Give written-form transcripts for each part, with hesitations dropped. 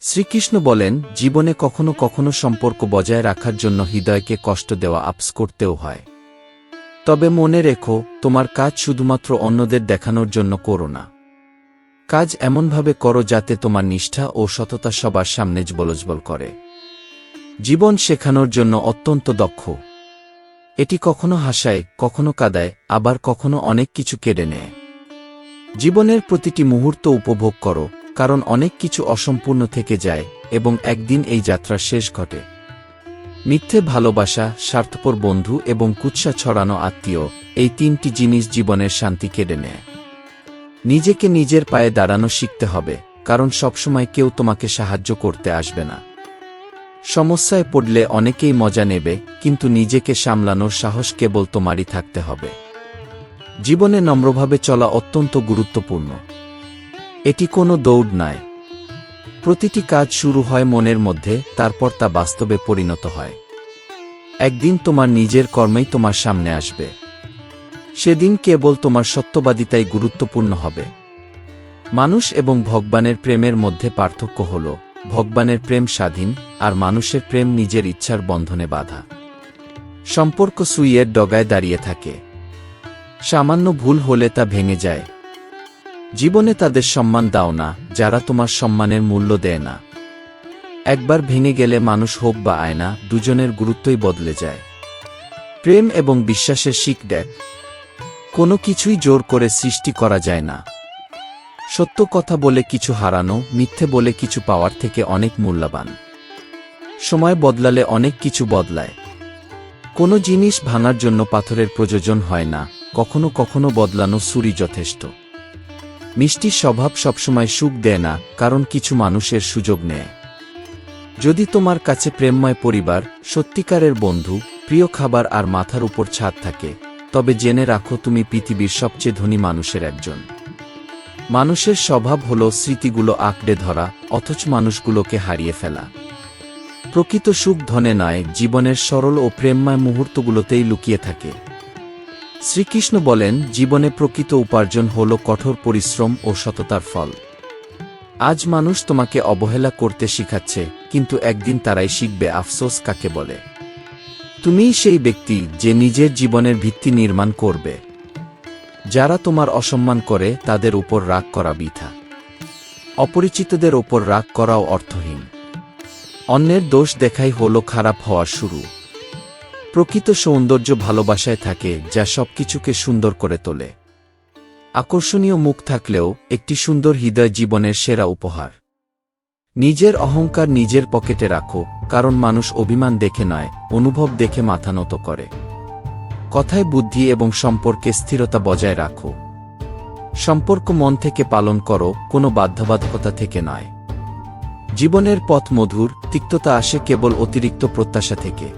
শ্রীকৃষ্ণ বলেন, জীবনে কখনো কখনো সম্পর্ক বজায় রাখার জন্য হৃদয়কে কষ্ট দেওয়া আপস করতেও হয়। তবে মনে রেখো, তোমার কাজ শুধুমাত্র অন্যদের দেখানোর জন্য করো না। কাজ এমনভাবে করো যাতে তোমার নিষ্ঠা ও সততা সবার সামনে জ্বলজ্বল করে। জীবন শেখানোর জন্য অত্যন্ত দক্ষ। এটি কখনো হাসায়, কখনো কাঁদায়, আবার কখনো অনেক কিছু কেড়ে নেয়। জীবনের প্রতিটি মুহূর্ত উপভোগ করো, কারণ অনেক কিছু অসম্পূর্ণ থেকে যায় এবং একদিন এই যাত্রার শেষ ঘটে। মিথ্যে ভালোবাসা, স্বার্থপর বন্ধু এবং কুৎসা ছড়ানো আত্মীয়, এই তিনটি জিনিস জীবনের শান্তি কেড়ে নেয়। নিজেকে নিজের পায়ে দাঁড়ানো শিখতে হবে, কারণ সবসময় কেউ তোমাকে সাহায্য করতে আসবে না। সমস্যায় পড়লে অনেকেই মজা নেবে, কিন্তু নিজেকে সামলানোর সাহস কেবল তোমারই থাকতে হবে। জীবনে নম্রভাবে চলা অত্যন্ত গুরুত্বপূর্ণ। এটি কোনো দৌড় নয়। প্রতিটি কাজ শুরু হয় মনের মধ্যে, তারপর তা বাস্তবে পরিণত হয়। একদিন তোমার নিজের কর্মেই তোমার সামনে আসবে। সেদিন কেবল তোমার সত্যবাদিতাই গুরুত্বপূর্ণ হবে। মানুষ এবং ভগবানের প্রেমের মধ্যে পার্থক্য হল, ভগবানের প্রেম স্বাধীন, আর মানুষের প্রেম নিজের ইচ্ছার বন্ধনে বাঁধা। সম্পর্ক সুইয়ের ডগায় দাঁড়িয়ে থাকে। সামান্য ভুল হলে তা ভেঙে যায়। জীবনে তাদের সম্মান দাও না, যারা তোমার সম্মানের মূল্য দেয় না। একবার ভেঙে গেলে মানুষ হোক বা আয়না, দুজনের গুরুত্বই বদলে যায়। প্রেম এবং বিশ্বাসের শিখ দেখ, কোনো কিছুই জোর করে সৃষ্টি করা যায় না। সত্য কথা বলে কিছু হারানো, মিথ্যে বলে কিছু পাওয়ার থেকে অনেক মূল্যবান। সময় বদলালে অনেক কিছু বদলায়। কোনো জিনিস ভাঙার জন্য পাথরের প্রয়োজন হয় না, কখনো কখনো বদলানো ছুরি যথেষ্ট। মিষ্টি স্বভাব সবসময় সুখ দেয় না, কারণ কিছু মানুষের সুযোগ নেয়। যদি তোমার কাছে প্রেমময় পরিবার, সত্যিকারের বন্ধু, প্রিয় খাবার আর মাথার উপর ছাদ থাকে, তবে জেনে রাখো তুমি পৃথিবীর সবচেয়ে ধনী মানুষের একজন। মানুষের স্বভাব হল স্মৃতিগুলো আঁকড়ে ধরা, অথচ মানুষগুলোকে হারিয়ে ফেলা। প্রকৃত সুখ ধনে নয়, জীবনের সরল ও প্রেমময় মুহূর্তগুলোতেই লুকিয়ে থাকে। শ্রীকৃষ্ণ বলেন, জীবনে প্রকৃত উপার্জন হল কঠোর পরিশ্রম ও সততার ফল। আজ মানুষ তোমাকে অবহেলা করতে শিখাচ্ছে, কিন্তু একদিন তারাই শিখবে আফসোস কাকে বলে। তুমিই সেই ব্যক্তি যে নিজের জীবনের ভিত্তি নির্মাণ করবে। যারা তোমার অসম্মান করে তাদের উপর রাগ করা বৃথা। অপরিচিতদের ওপর রাগ করাও অর্থহীন। অন্যের দোষ দেখাই হল খারাপ হওয়ার শুরু। প্রকৃত সৌন্দর্য ভালোবাসায় থাকে, যা সবকিছুকে সুন্দর করে তোলে। আকর্ষণীয় মুখ থাকলেও একটি সুন্দর হৃদয় জীবনের সেরা উপহার। নিজের অহংকার নিজের পকেটে রাখো, কারণ মানুষ অভিমান দেখে নয়, অনুভব দেখে মাথা নত করে। কথায় বুদ্ধি এবং সম্পর্কে স্থিরতা বজায় রাখো। সম্পর্ক মন থেকে পালন করো, কোনো বাধ্যবাধকতা থেকে নয়। জীবনের পথ মধুর, তিক্ততা আসে কেবল অতিরিক্ত প্রত্যাশা থেকে।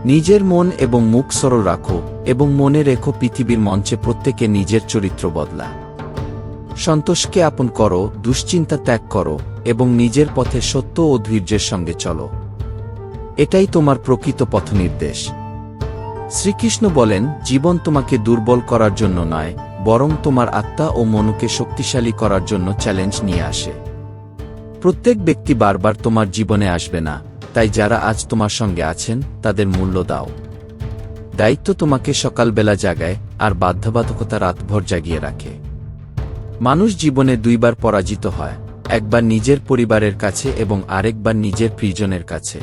নিজের মন এবং মুখ সরল রাখো, এবং মনে রেখো পৃথিবীর মঞ্চে প্রত্যেকে নিজের চরিত্র বদলা। সন্তোষকে আপন করো, দুশ্চিন্তা ত্যাগ করো, এবং নিজের পথে সত্য ও ধৈর্যের সঙ্গে চলো। এটাই তোমার প্রকৃত পথনির্দেশ। শ্রীকৃষ্ণ বলেন, জীবন তোমাকে দুর্বল করার জন্য নয়, বরং তোমার আত্মা ও মনকে শক্তিশালী করার জন্য চ্যালেঞ্জ নিয়ে আসে। প্রত্যেক ব্যক্তি বারবার তোমার জীবনে আসবে না, তাই যারা আজ তোমার সঙ্গে আছেন তাদের মূল্য দাও। দায়িত্ব তোমাকে সকালবেলা জাগায়, আর বাধ্যবাধকতা রাতভর জাগিয়ে রাখে। মানুষ জীবনে দুইবার পরাজিত হয়, একবার নিজের পরিবারের কাছে এবং আরেকবার নিজের প্রিয়জনের কাছে।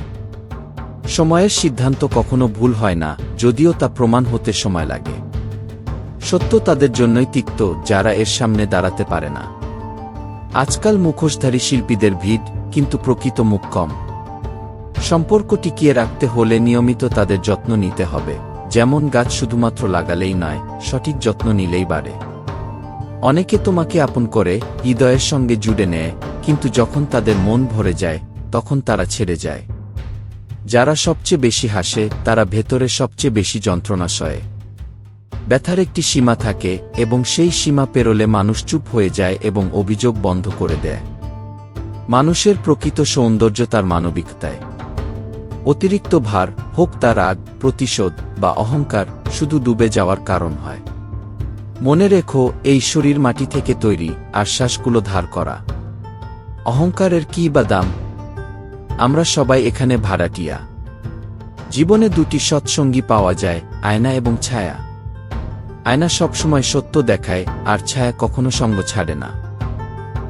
সময়ের সিদ্ধান্ত কখনো ভুল হয় না, যদিও তা প্রমাণ হতে সময় লাগে। সত্য তাদের জন্যই তিক্ত যারা এর সামনে দাঁড়াতে পারে না। আজকাল মুখোশধারী শিল্পীদের ভিড়, কিন্তু প্রকৃত মুখ কম। সম্পর্ক টিকিয়ে রাখতে হলে নিয়মিত তাদের যত্ন নিতে হবে, যেমন গাছ শুধুমাত্র লাগালেই নয়, সঠিক যত্ন নিলেই বাড়ে। অনেকে তোমাকে আপন করে, হৃদয়ের সঙ্গে জুড়ে নেয়, কিন্তু যখন তাদের মন ভরে যায়, তখন তারা ছেড়ে যায়। যারা সবচেয়ে বেশি হাসে, তারা ভেতরে সবচেয়ে বেশি যন্ত্রণা সয়ে। ব্যথার একটি সীমা থাকে, এবং সেই সীমা পেরোলে মানুষ চুপ হয়ে যায় এবং অভিযোগ বন্ধ করে দেয়। মানুষের প্রকৃত সৌন্দর্য তার মানবিকতায়। অতিরিক্ত ভার, হোক তা রাগ, প্রতিশোধ বা অহংকার, শুধু ডুবে যাওয়ার কারণ হয়। মনে রেখো, এই শরীর মাটি থেকে তৈরি, আর শ্বাসগুলো ধার করা। অহংকারের কী বা দাম? আমরা সবাই এখানে ভাড়াটিয়া। জীবনে দুটি সৎসঙ্গী পাওয়া যায়, আয়না এবং ছায়া। আয়না সবসময় সত্য দেখায়, আর ছায়া কখনো সঙ্গ ছাড়ে না।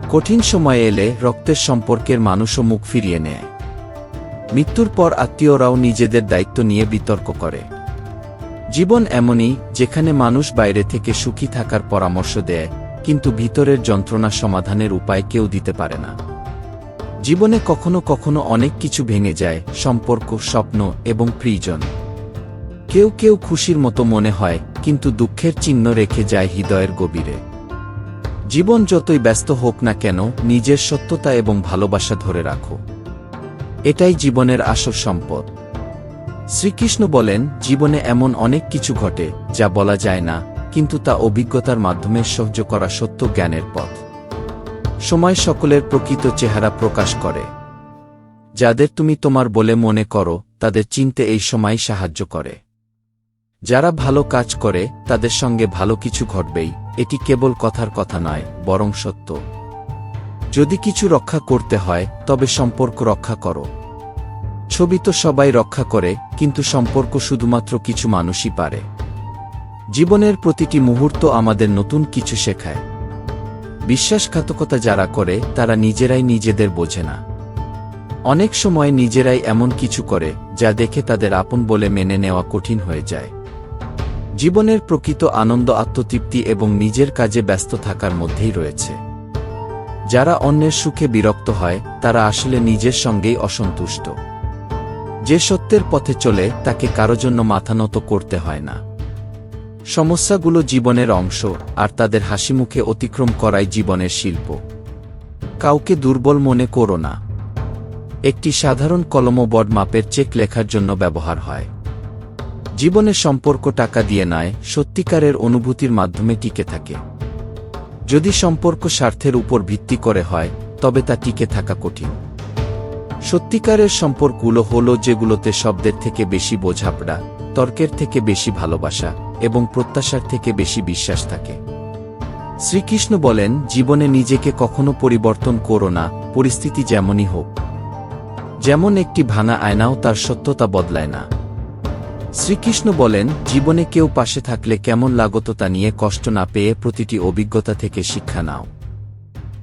কঠিন সময় এলে রক্তের সম্পর্কের মানুষও মুখ ফিরিয়ে নেয়। মৃত্যুর পর আত্মীয়রাও নিজেদের দায়িত্ব নিয়ে বিতর্ক করে। জীবন এমনই, যেখানে মানুষ বাইরে থেকে সুখী থাকার পরামর্শ দেয়, কিন্তু ভিতরের যন্ত্রণা সমাধানের উপায় কেউ দিতে পারে না। জীবনে কখনো কখনো অনেক কিছু ভেঙে যায়, সম্পর্ক, স্বপ্ন এবং প্রিয়জন। কেউ কেউ খুশির মতো মনে হয়, কিন্তু দুঃখের চিহ্ন রেখে যায় হৃদয়ের গভীরে। জীবন যতই ব্যস্ত হোক না কেন, নিজের সত্যতা এবং ভালোবাসা ধরে রাখো। এটাই জীবনের আসল সম্পদ। শ্রীকৃষ্ণ বলেন, জীবনে এমন অনেক কিছু ঘটে যা বলা যায় না, কিন্তু তা অভিজ্ঞতার মাধ্যমে সহ্য করা সত্য জ্ঞানের পথ। সময় সকলের প্রকৃত চেহারা প্রকাশ করে। যাদের তুমি তোমার বলে মনে করো, তাদের চিনতে এই সময় সাহায্য করে। যারা ভালো কাজ করে, তাদের সঙ্গে ভালো কিছু ঘটবেই। এটি কেবল কথার কথা নয়, বরং সত্য। যদি কিছু রক্ষা করতে হয়, তবে সম্পর্ক রক্ষা করো। ছবি তো সবাই রক্ষা করে, কিন্তু সম্পর্ক শুধুমাত্র কিছু মানুষই পারে। জীবনের প্রতিটি মুহূর্ত আমাদের নতুন কিছু শেখায়। বিশ্বাসঘাতকতা যারা করে, তারা নিজেরাই নিজেদের বোঝে না। অনেক সময় নিজেরাই এমন কিছু করে, যা দেখে তাদের আপন বলে মেনে নেওয়া কঠিন হয়ে যায়। জীবনের প্রকৃত আনন্দ আত্মতৃপ্তি এবং নিজের কাজে ব্যস্ত থাকার মধ্যেই রয়েছে। যারা অন্যের সুখে বিরক্ত হয়, তারা আসলে নিজের সঙ্গেই অসন্তুষ্ট। যে সত্যের পথে চলে, তাকে কারো জন্য মাথা নত করতে হয় না। সমস্যাগুলো জীবনের অংশ, আর তাদের হাসিমুখে অতিক্রম করাই জীবনের শিল্প। কাউকে দুর্বল মনে করো না। একটি সাধারণ কলমও বড় মাপের চেক লেখার জন্য ব্যবহার হয়। জীবনের সম্পর্ক টাকা দিয়ে নয়, সত্যিকারের অনুভূতির মাধ্যমে টিকে থাকে। যদি সম্পর্ক স্বার্থের উপর ভিত্তি করে হয়, তবে তা টিকে থাকা কঠিন। সত্যিকারের সম্পর্কগুলো হলো যেগুলোতে শব্দের থেকে বেশি বোঝাপড়া, তর্কের থেকে বেশি ভালোবাসা এবং প্রত্যাশার থেকে বেশি বিশ্বাস থাকে। শ্রীকৃষ্ণ বলেন, জীবনে নিজেকে কখনো পরিবর্তন করো না, পরিস্থিতি যেমনই হোক। যেমন একটি ভাঙা আয়নাও তার সত্যতা বদলায় না। শ্রীকৃষ্ণ বলেন, জীবনে কেউ পাশে থাকলে কেমন লাগতো তা নিয়ে কষ্ট না পেয়ে প্রতিটি অভিজ্ঞতা থেকে শিক্ষা নাও।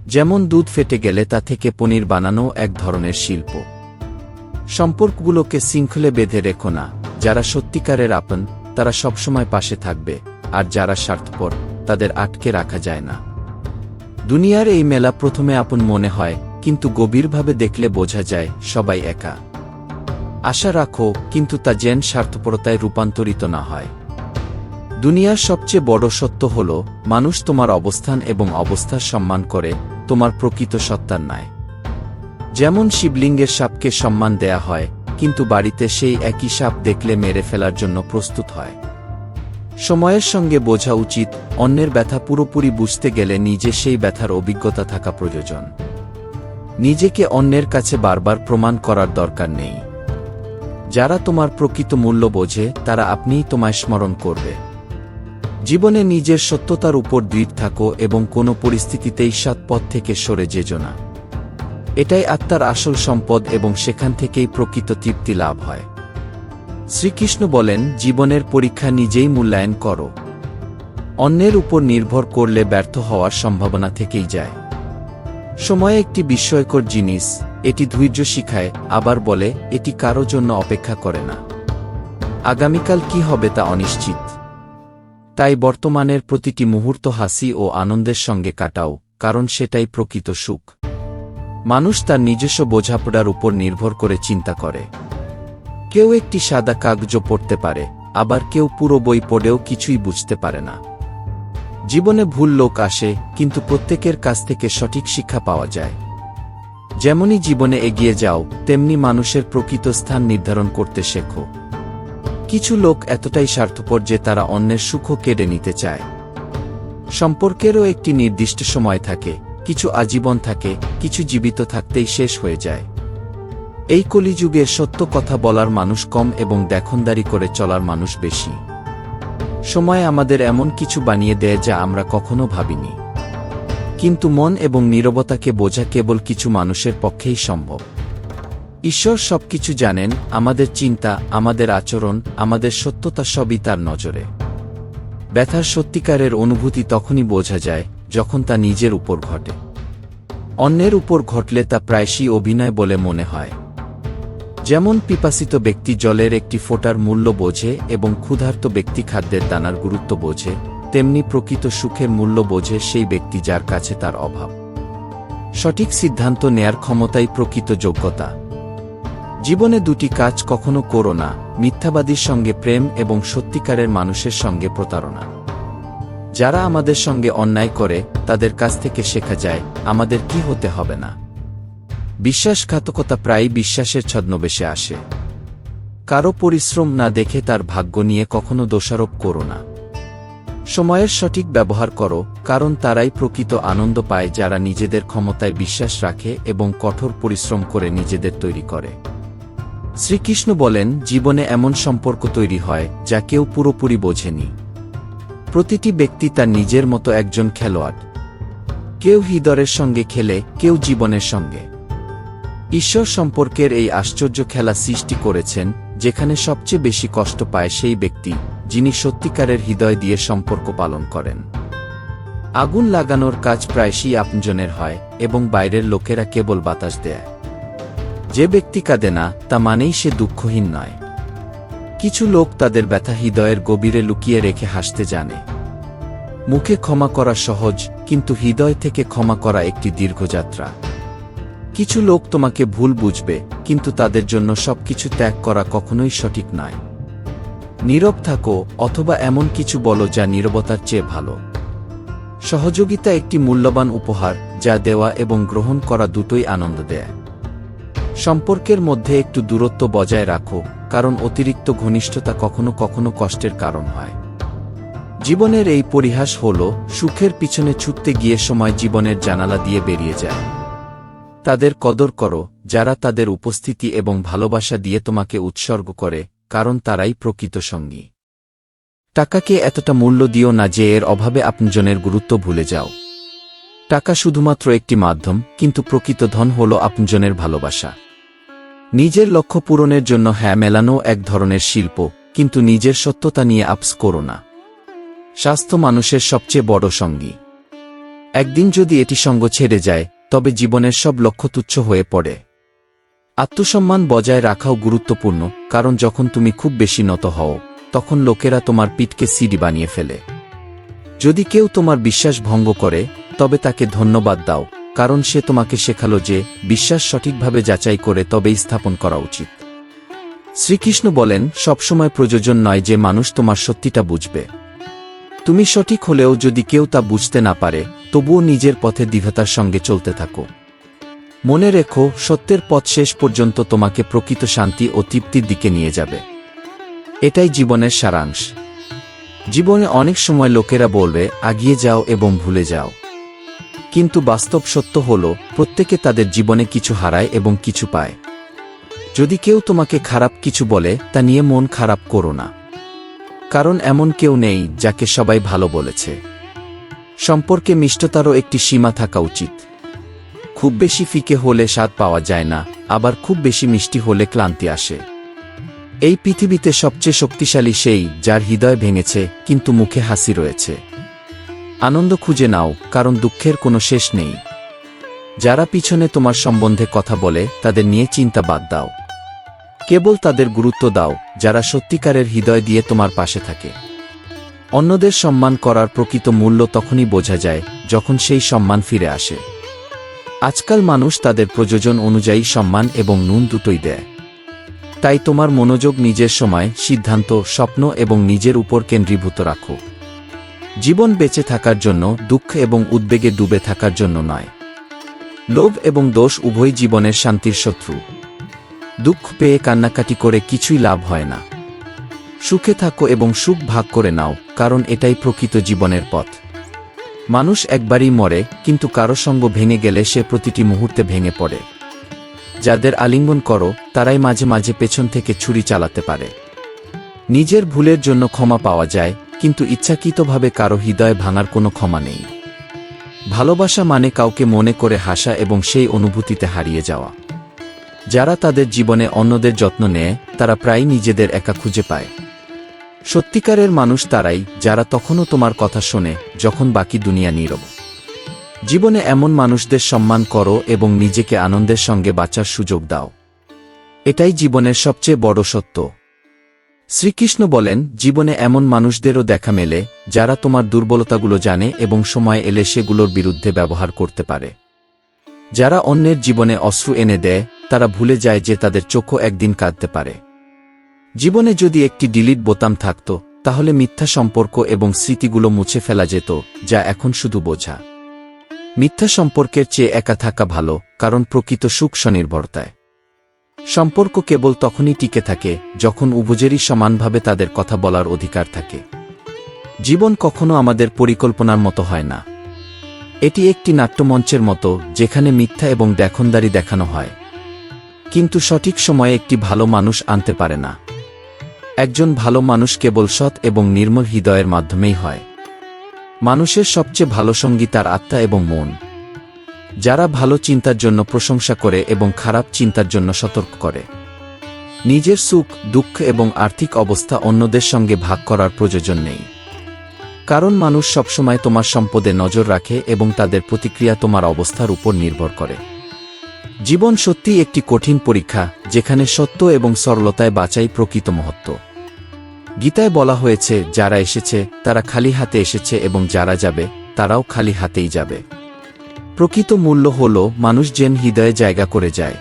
যেমন দুধ ফেটে গেলে তা থেকে পনির বানানো এক ধরনের শিল্প। সম্পর্কগুলোকে শৃঙ্খলে বেঁধে রেখো না। যারা সত্যিকারের আপন, তারা সবসময় পাশে থাকবে, আর যারা স্বার্থপর, তাদের আটকে রাখা যায় না। দুনিয়ার এই মেলা প্রথমে আপন মনে হয়, কিন্তু গভীরভাবে দেখলে বোঝা যায় সবাই একা। আশা রাখো, কিন্তু তা যেন স্বার্থপরতায় রূপান্তরিত না হয়। দুনিয়ার সবচেয়ে বড় সত্য হল, মানুষ তোমার অবস্থান এবং অবস্থার সম্মান করে, তোমার প্রকৃত সত্তার নয়। যেমন শিবলিঙ্গের সাপকে সম্মান দেয়া হয়, কিন্তু বাড়িতে সেই একই সাপ দেখলে মেরে ফেলার জন্য প্রস্তুত হয়। সময়ের সঙ্গে বোঝা উচিত, অন্যের ব্যথা পুরোপুরি বুঝতে গেলে নিজে সেই ব্যথার অভিজ্ঞতা থাকা প্রয়োজন। নিজেকে অন্যের কাছে বারবার প্রমাণ করার দরকার নেই। যারা তোমার প্রকৃত মূল্য বোঝে, তারা আপনিই তোমায় স্মরণ করবে। জীবনে নিজের সত্যতার উপর দৃঢ় থাকো এবং কোনো পরিস্থিতিতেই সৎপথ থেকে সরে যেও না। এটাই আত্মার আসল সম্পদ এবং সেখান থেকেই প্রকৃত তৃপ্তি লাভ হয়। শ্রীকৃষ্ণ বলেন, জীবনের পরীক্ষা নিজেই মূল্যায়ন করো। অন্যের উপর নির্ভর করলে ব্যর্থ হওয়ার সম্ভাবনা থেকেই যায়। সময় একটি বিস্ময়কর জিনিস, এটি ধৈর্য শিখায়, আবার বলে এটি কারো জন্য অপেক্ষা করে না। আগামীকাল কি হবে তা অনিশ্চিত। তাই বর্তমানের প্রতিটি মুহূর্ত হাসি ও আনন্দের সঙ্গে কাটাও, কারণ সেটাই প্রকৃত সুখ। মানুষ তার নিজস্ব বোঝাপড়ার উপর নির্ভর করে চিন্তা করে। কেউ একটি সাদা কাগজও পড়তে পারে, আবার কেউ পুরো বই পড়েও কিছুই বুঝতে পারে না। জীবনে ভুল লোক আসে, কিন্তু প্রত্যেকের কাছ থেকে সঠিক শিক্ষা পাওয়া যায়। যেমনই জীবনে এগিয়ে যাও, তেমনি মানুষের প্রকৃত স্থান নির্ধারণ করতে শেখো। কিছু লোক এতটাই স্বার্থপর যে তারা অন্যের সুখও কেড়ে নিতে চায়। সম্পর্কেরও একটি নির্দিষ্ট সময় থাকে, কিছু আজীবন থাকে, কিছু জীবিত থাকতেই শেষ হয়ে যায়। এই কলিযুগে সত্য কথা বলার মানুষ কম এবং দেখনদারি করে চলার মানুষ বেশি। সময় আমাদের এমন কিছু বানিয়ে দেয় যা আমরা কখনো ভাবিনি। কিন্তু মন এবং নীরবতাকে বোঝা কেবল কিছু মানুষের পক্ষেই সম্ভব। ঈশ্বর সবকিছু জানেন, আমাদের চিন্তা, আমাদের আচরণ, আমাদের সত্যতা সবই তার নজরে। ব্যথার সত্যিকারের অনুভূতি তখনই বোঝা যায় যখন তা নিজের উপর ঘটে। অন্যের উপর ঘটলে তা প্রায়শই অভিনয় বলে মনে হয়। যেমন পিপাসিত ব্যক্তি জলের একটি ফোঁটার মূল্য বোঝে এবং ক্ষুধার্ত ব্যক্তি খাদ্যের দানার গুরুত্ব বোঝে, তেমনি প্রকৃত সুখের মূল্য বোঝে সেই ব্যক্তি যার কাছে তার অভাব। সঠিক সিদ্ধান্ত নেয়ার ক্ষমতাই প্রকৃত যোগ্যতা। জীবনে দুটি কাজ কখনো করো না: মিথ্যাবাদীর সঙ্গে প্রেম এবং সত্যিকারের মানুষের সঙ্গে প্রতারণা। যারা আমাদের সঙ্গে অন্যায় করে তাদের কাছ থেকে শেখা যায় আমাদের কি হতে হবে না। বিশ্বাসঘাতকতা প্রায়ই বিশ্বাসের ছদ্মবেশে আসে। কারো পরিশ্রম না দেখে তার ভাগ্য নিয়ে কখনো দোষারোপ করো না। সময়ের সঠিক ব্যবহার করো, কারণ তারাই প্রকৃত আনন্দ পায় যারা নিজেদের ক্ষমতায় বিশ্বাস রাখে এবং কঠোর পরিশ্রম করে নিজেদের তৈরি করে। শ্রীকৃষ্ণ বলেন, জীবনে এমন সম্পর্ক তৈরি হয় যা কেউ পুরোপুরি বোঝেনি। প্রতিটি ব্যক্তি তার নিজের মতো একজন খেলোয়াড়। কেউ হৃদয়ের সঙ্গে খেলে, কেউ জীবনের সঙ্গে। ঈশ্বর সম্পর্কের এই আশ্চর্য খেলা সৃষ্টি করেছেন, যেখানে সবচেয়ে বেশি কষ্ট পায় সেই ব্যক্তি যিনি সত্যিকারের হৃদয় দিয়ে সম্পর্ক পালন করেন। আগুন লাগানোর কাজ প্রায়শই আপনজনের হয় এবং বাইরের লোকেরা কেবল বাতাস দেয়। যে ব্যক্তি কাঁদে না তা মানেই সে দুঃখহীন নয়। কিছু লোক তাদের ব্যথা হৃদয়ের গভীরে লুকিয়ে রেখে হাসতে জানে। মুখে ক্ষমা করা সহজ, কিন্তু হৃদয় থেকে ক্ষমা করা একটি দীর্ঘ যাত্রা। কিছু লোক তোমাকে ভুল বুঝবে, কিন্তু তাদের জন্য সবকিছু ত্যাগ করা কখনোই সঠিক নয়। নীরব থাকো, অথবা এমন কিছু বলো যা নীরবতার চেয়ে ভালো। সহযোগিতা একটি মূল্যবান উপহার যা দেওয়া এবং গ্রহণ করা দুটোই আনন্দ দেয়। সম্পর্কের মধ্যে একটু দূরত্ব বজায় রাখো, কারণ অতিরিক্ত ঘনিষ্ঠতা কখনো কখনো কষ্টের কারণ হয়। জীবনের এই পরিহাস হল, সুখের পিছনে ছুটতে গিয়ে সময় জীবনের জানালা দিয়ে বেরিয়ে যায়। তাদের কদর করো যারা তাদের উপস্থিতি এবং ভালোবাসা দিয়ে তোমাকে উৎসর্গ করে, কারণ তারাই প্রকৃত সঙ্গী। টাকাকে এতটা মূল্য দিও না যে এর অভাবে আপনজনের গুরুত্ব ভুলে যাও। টাকা শুধুমাত্র একটি মাধ্যম, কিন্তু প্রকৃত ধন হল আপনজনের ভালোবাসা। নিজের লক্ষ্য পূরণের জন্য হ্যাঁ মেলানো এক ধরনের শিল্প, কিন্তু নিজের সত্যতা নিয়ে আপস করো না। স্বাস্থ্য মানুষের সবচেয়ে বড় সঙ্গী। একদিন যদি এটি সঙ্গ ছেড়ে যায়, তবে জীবনের সব লক্ষ্য তুচ্ছ হয়ে পড়ে। আত্মসম্মান বজায় রাখাও গুরুত্বপূর্ণ, কারণ যখন তুমি খুব বেশি নত হও, তখন লোকেরা তোমার পিঠকে সিঁড়ি বানিয়ে ফেলে। যদি কেউ তোমার বিশ্বাস ভঙ্গ করে, তবে তাকে ধন্যবাদ দাও, কারণ সে তোমাকে শেখালো যে বিশ্বাস সঠিকভাবে যাচাই করে তবেই স্থাপন করা উচিত। শ্রীকৃষ্ণ বলেন, সবসময় প্রয়োজন নয় যে মানুষ তোমার সত্যিটা বুঝবে। তুমি সঠিক হলেও যদি কেউ তা বুঝতে না পারে, তবুও নিজের পথে দৃঢ়তার সঙ্গে চলতে থাকো। মনে রেখো, সত্যের পথ শেষ পর্যন্ত তোমাকে প্রকৃত শান্তি ও তৃপ্তির দিকে নিয়ে যাবে। এটাই জীবনের সারাংশ। জীবনে অনেক সময় লোকেরা বলবে, আগিয়ে যাও এবং ভুলে যাও। কিন্তু বাস্তব সত্য হল, প্রত্যেকে তাদের জীবনে কিছু হারায় এবং কিছু পায়। যদি কেউ তোমাকে খারাপ কিছু বলে, তা নিয়ে মন খারাপ করো না, কারণ এমন কেউ নেই যাকে সবাই ভালো বলেছে। সম্পর্কে মিষ্টতারও একটি সীমা থাকা উচিত। খুব বেশি ফিকে হলে স্বাদ পাওয়া যায় না, আবার খুব বেশি মিষ্টি হলে ক্লান্তি আসে। এই পৃথিবীতে সবচেয়ে শক্তিশালী সেই যার হৃদয় ভেঙেছে কিন্তু মুখে হাসি রয়েছে। আনন্দ খুঁজে নাও, কারণ দুঃখের কোনো শেষ নেই। যারা পিছনে তোমার সম্বন্ধে কথা বলে তাদের নিয়ে চিন্তা বাদ দাও। কেবল তাদের গুরুত্ব দাও যারা সত্যিকারের হৃদয় দিয়ে তোমার পাশে থাকে। অন্যদের সম্মান করার প্রকৃত মূল্য তখনই বোঝা যায় যখন সেই সম্মান ফিরে আসে। আজকাল মানুষ তাদের প্রয়োজন অনুযায়ী সম্মান এবং নুন দুটোই দেয়। তাই তোমার মনোযোগ নিজের সময়, সিদ্ধান্ত, স্বপ্ন এবং নিজের উপর কেন্দ্রীভূত রাখো। জীবন বেঁচে থাকার জন্য, দুঃখ এবং উদ্বেগে ডুবে থাকার জন্য নয়। লোভ এবং দোষ উভয় জীবনের শান্তির শত্রু। দুঃখ পেয়ে কান্নাকাটি করে কিছুই লাভ হয় না। সুখে থাকো এবং সুখ ভাগ করে নাও, কারণ এটাই প্রকৃত জীবনের পথ। মানুষ একবারই মরে, কিন্তু কারো সঙ্গ ভেঙে গেলে সে প্রতিটি মুহূর্তে ভেঙে পড়ে। যাদের আলিঙ্গন করো তারাই মাঝে মাঝে পেছন থেকে ছুরি চালাতে পারে। নিজের ভুলের জন্য ক্ষমা পাওয়া যায়, কিন্তু ইচ্ছাকৃতভাবে কারো হৃদয় ভাঙার কোনো ক্ষমা নেই। ভালোবাসা মানে কাউকে মনে করে হাসা এবং সেই অনুভূতিতে হারিয়ে যাওয়া। যারা তাদের জীবনে অন্যদের যত্ন নেয় তারা প্রায়ই নিজেদের একা খুঁজে পায়। সত্যিকারের মানুষ তারাই যারা তখনও তোমার কথা শোনে যখন বাকি দুনিয়া নীরব। জীবনে এমন মানুষদের সম্মান করো এবং নিজেকে আনন্দের সঙ্গে বাঁচার সুযোগ দাও। এটাই জীবনের সবচেয়ে বড় সত্য। শ্রীকৃষ্ণ বলেন, জীবনে এমন মানুষদেরও দেখা মেলে যারা তোমার দুর্বলতাগুলো জানে এবং সময় এলে সেগুলোর বিরুদ্ধে ব্যবহার করতে পারে। যারা অন্যের জীবনে অশ্রু এনে দেয় তারা ভুলে যায় যে তাদের চোখও একদিন কাঁদতে পারে। জীবনে যদি একটি ডিলিট বোতাম থাকত তাহলে মিথ্যা সম্পর্ক এবং স্মৃতিগুলো মুছে ফেলা যেত, যা এখন শুধু বোঝা। মিথ্যা সম্পর্কের চেয়ে একা থাকা ভালো, কারণ প্রকৃত সুখ স্বনির্ভরতায়। সম্পর্ক কেবল তখনই টিকে থাকে যখন উভয়েরই সমানভাবে তাদের কথা বলার অধিকার থাকে। জীবন কখনো আমাদের পরিকল্পনার মতো হয় না। এটি একটি নাট্যমঞ্চের মতো যেখানে মিথ্যা এবং দেখনদারি দেখানো হয়, কিন্তু সঠিক সময়ে একটি ভালো মানুষ আনতে পারে না। একজন ভালো মানুষ কেবল সৎ এবং নির্মল হৃদয়ের মাধ্যমেই হয়। মানুষের সবচেয়ে ভালো সঙ্গী তার আত্মা এবং মন। যারা ভালো চিন্তার জন্য প্রশংসা করে এবং খারাপ চিন্তার জন্য সতর্ক করে। নিজের সুখ, দুঃখ এবং আর্থিক অবস্থা অন্যদের সঙ্গে ভাগ করার প্রয়োজন নেই, কারণ মানুষ সবসময় তোমার সম্পদে নজর রাখে এবং তাদের প্রতিক্রিয়া তোমার অবস্থার উপর নির্ভর করে। জীবন সত্যিই একটি কঠিন পরীক্ষা, যেখানে সত্য এবং সরলতায় বাঁচাই প্রকৃত মহত্ব। গীতায় বলা হয়েছে, যারা এসেছে তারা খালি হাতে এসেছে এবং যারা যাবে তারাও খালি হাতেই যাবে। প্রকৃত মূল্য হল মানুষ যেন হৃদয়ে জায়গা করে যায়।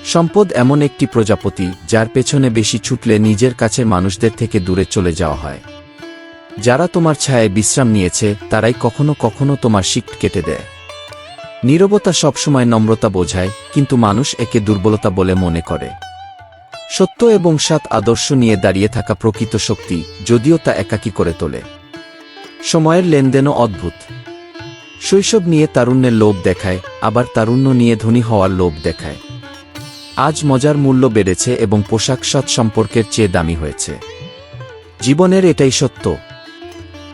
সম্পদ এমন একটি প্রজাপতি যার পেছনে বেশি ছুটলে নিজের কাছের মানুষদের থেকে দূরে চলে যাওয়া হয়। যারা তোমার ছায়ায় বিশ্রাম নিয়েছে তারাই কখনো কখনো তোমার শিক কেটে দেয়। নীরবতা সবসময় নম্রতা বোঝায়, কিন্তু মানুষ একে দুর্বলতা বলে মনে করে। সত্য এবং সৎ আদর্শ নিয়ে দাঁড়িয়ে থাকা প্রকৃত শক্তি, যদিও তা একাকী করে তোলে। সময়ের লেনদেনও অদ্ভুত। শৈশব নিয়ে তারুণ্যের লোভ দেখায়, আবার তারুণ্য নিয়ে ধনী হওয়ার লোভ দেখায়। আজ মজার মূল্য বেড়েছে এবং পোশাক সৎ সম্পর্কের চেয়ে দামি হয়েছে। জীবনের এটাই সত্য।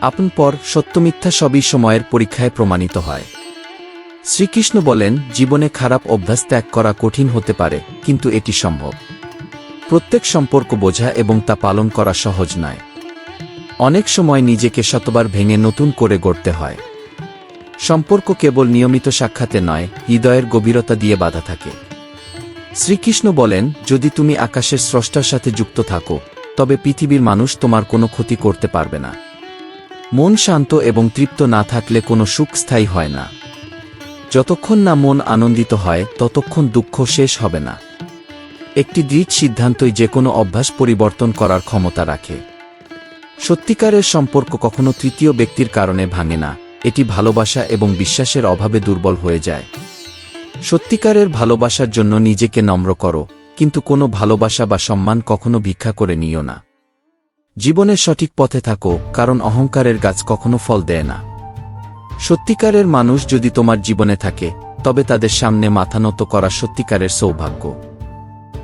আপন পর সত্য মিথ্যা সবই সময়ের পরীক্ষায় প্রমাণিত হয়। শ্রীকৃষ্ণ বলেন, জীবনে খারাপ অভ্যাস ত্যাগ করা কঠিন হতে পারে, কিন্তু এটি সম্ভব। প্রত্যেক সম্পর্ক বোঝা এবং তা পালন করা সহজ নয়। অনেক সময় নিজেকে শতবার ভেঙে নতুন করে গড়তে হয়। সম্পর্ক কেবল নিয়মিত সাক্ষাতে নয়, হৃদয়ের গভীরতা দিয়ে বাঁধা থাকে। শ্রীকৃষ্ণ বলেন, যদি তুমি আকাশের স্রষ্টার সাথে যুক্ত থাকো তবে পৃথিবীর মানুষ তোমার কোনো ক্ষতি করতে পারবে না। মন শান্ত এবং তৃপ্ত না থাকলে কোনো সুখ স্থায়ী হয় না। যতক্ষণ না মন আনন্দিত হয় ততক্ষণ দুঃখ শেষ হবে না। একটি দৃঢ় সিদ্ধান্তই যে কোনো অভ্যাস পরিবর্তন করার ক্ষমতা রাখে। সত্যিকারের সম্পর্ক কখনো তৃতীয় ব্যক্তির কারণে ভাঙে না, এটি ভালোবাসা এবং বিশ্বাসের অভাবে দুর্বল হয়ে যায়। সত্যিকারের ভালোবাসার জন্য নিজেকে নম্র করো, কিন্তু কোনো ভালোবাসা বা সম্মান কখনো ভিক্ষা করে নিও না। জীবনের সঠিক পথে থাকো, কারণ অহংকারের গাছ কখনো ফল দেয় না। সত্যিকারের মানুষ যদি তোমার জীবনে থাকে তবে তাদের সামনে মাথা নত করা সত্যিকারের সৌভাগ্য।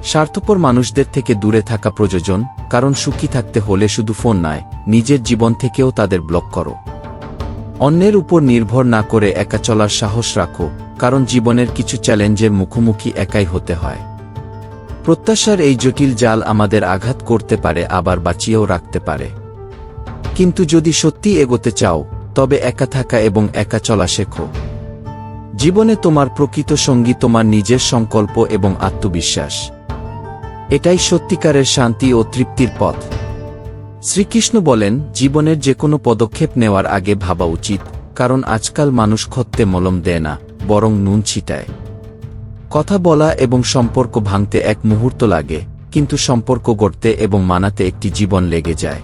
স্বার্থপর মানুষদের থেকে দূরে থাকা প্রয়োজন, কারণ সুখী থাকতে হলে শুধু ফোন নয়, নিজের জীবন থেকেও তাদের ব্লক করো। অন্যের উপর নির্ভর না করে একা চলার সাহস রাখো, কারণ জীবনের কিছু চ্যালেঞ্জের মুখোমুখি একাই হতে হয়। প্রত্যাশার এই জটিল জাল আমাদের আঘাত করতে পারে, আবার বাঁচিয়েও রাখতে পারে। কিন্তু যদি সত্যি এগোতে চাও তবে একা থাকা এবং একা চলা শেখো। জীবনে তোমার প্রকৃত সঙ্গী তোমার নিজের সংকল্প এবং আত্মবিশ্বাস। এটাই সত্যিকারের শান্তি ও তৃপ্তির পথ। শ্রীকৃষ্ণ বলেন, জীবনের যে কোনো পদক্ষেপ নেওয়ার আগে ভাবা উচিত, কারণ আজকাল মানুষ ক্ষতে মলম দেয় না, বরং নুন ছিটায়। কথা বলা এবং সম্পর্ক ভাঙতে এক মুহূর্ত লাগে, কিন্তু সম্পর্ক গড়তে এবং মানাতে একটি জীবন লেগে যায়।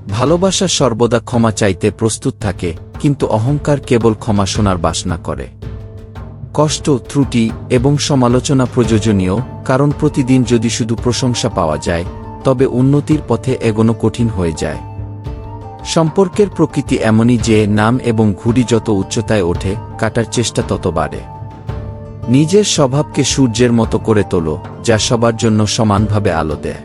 ভালোবাসা সর্বদা ক্ষমা চাইতে প্রস্তুত থাকে, কিন্তু অহংকার কেবল ক্ষমা শোনার বাসনা করে। কষ্ট, ত্রুটি এবং সমালোচনা প্রয়োজনীয়, কারণ প্রতিদিন যদি শুধু প্রশংসা পাওয়া যায় তবে উন্নতির পথে এগোনো কঠিন হয়ে যায়। সম্পর্কের প্রকৃতি এমনই যে নাম এবং ঘুড়ি যত উচ্চতায় ওঠে, কাটার চেষ্টা তত বাড়ে। নিজের স্বভাবকে সূর্যের মতো করে তোলো, যা সবার জন্য সমানভাবে আলো দেয়।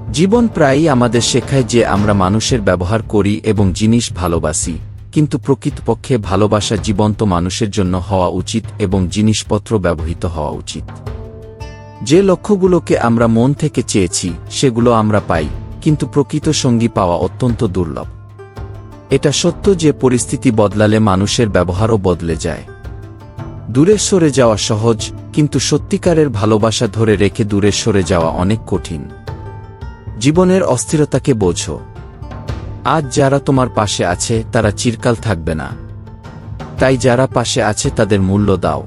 জীবন প্রায়ই আমাদের শেখায় যে আমরা মানুষের ব্যবহার করি এবং জিনিস ভালোবাসি, কিন্তু প্রকৃতপক্ষে ভালোবাসা জীবন্ত মানুষের জন্য হওয়া উচিত এবং জিনিসপত্র ব্যবহৃত হওয়া উচিত। যে লক্ষ্যগুলোকে আমরা মন থেকে চেয়েছি সেগুলো আমরা পাই, কিন্তু প্রকৃত সঙ্গী পাওয়া অত্যন্ত দুর্লভ। এটা সত্য যে পরিস্থিতি বদলালে মানুষের ব্যবহারও বদলে যায়। দূরে সরে যাওয়া সহজ, কিন্তু সত্যিকারের ভালোবাসা ধরে রেখে দূরে সরে যাওয়া অনেক কঠিন। জীবনের অস্থিরতাকে বোঝো। আজ যারা তোমার পাশে আছে তারা চিরকাল থাকবে না, তাই যারা পাশে আছে তাদের মূল্য দাও।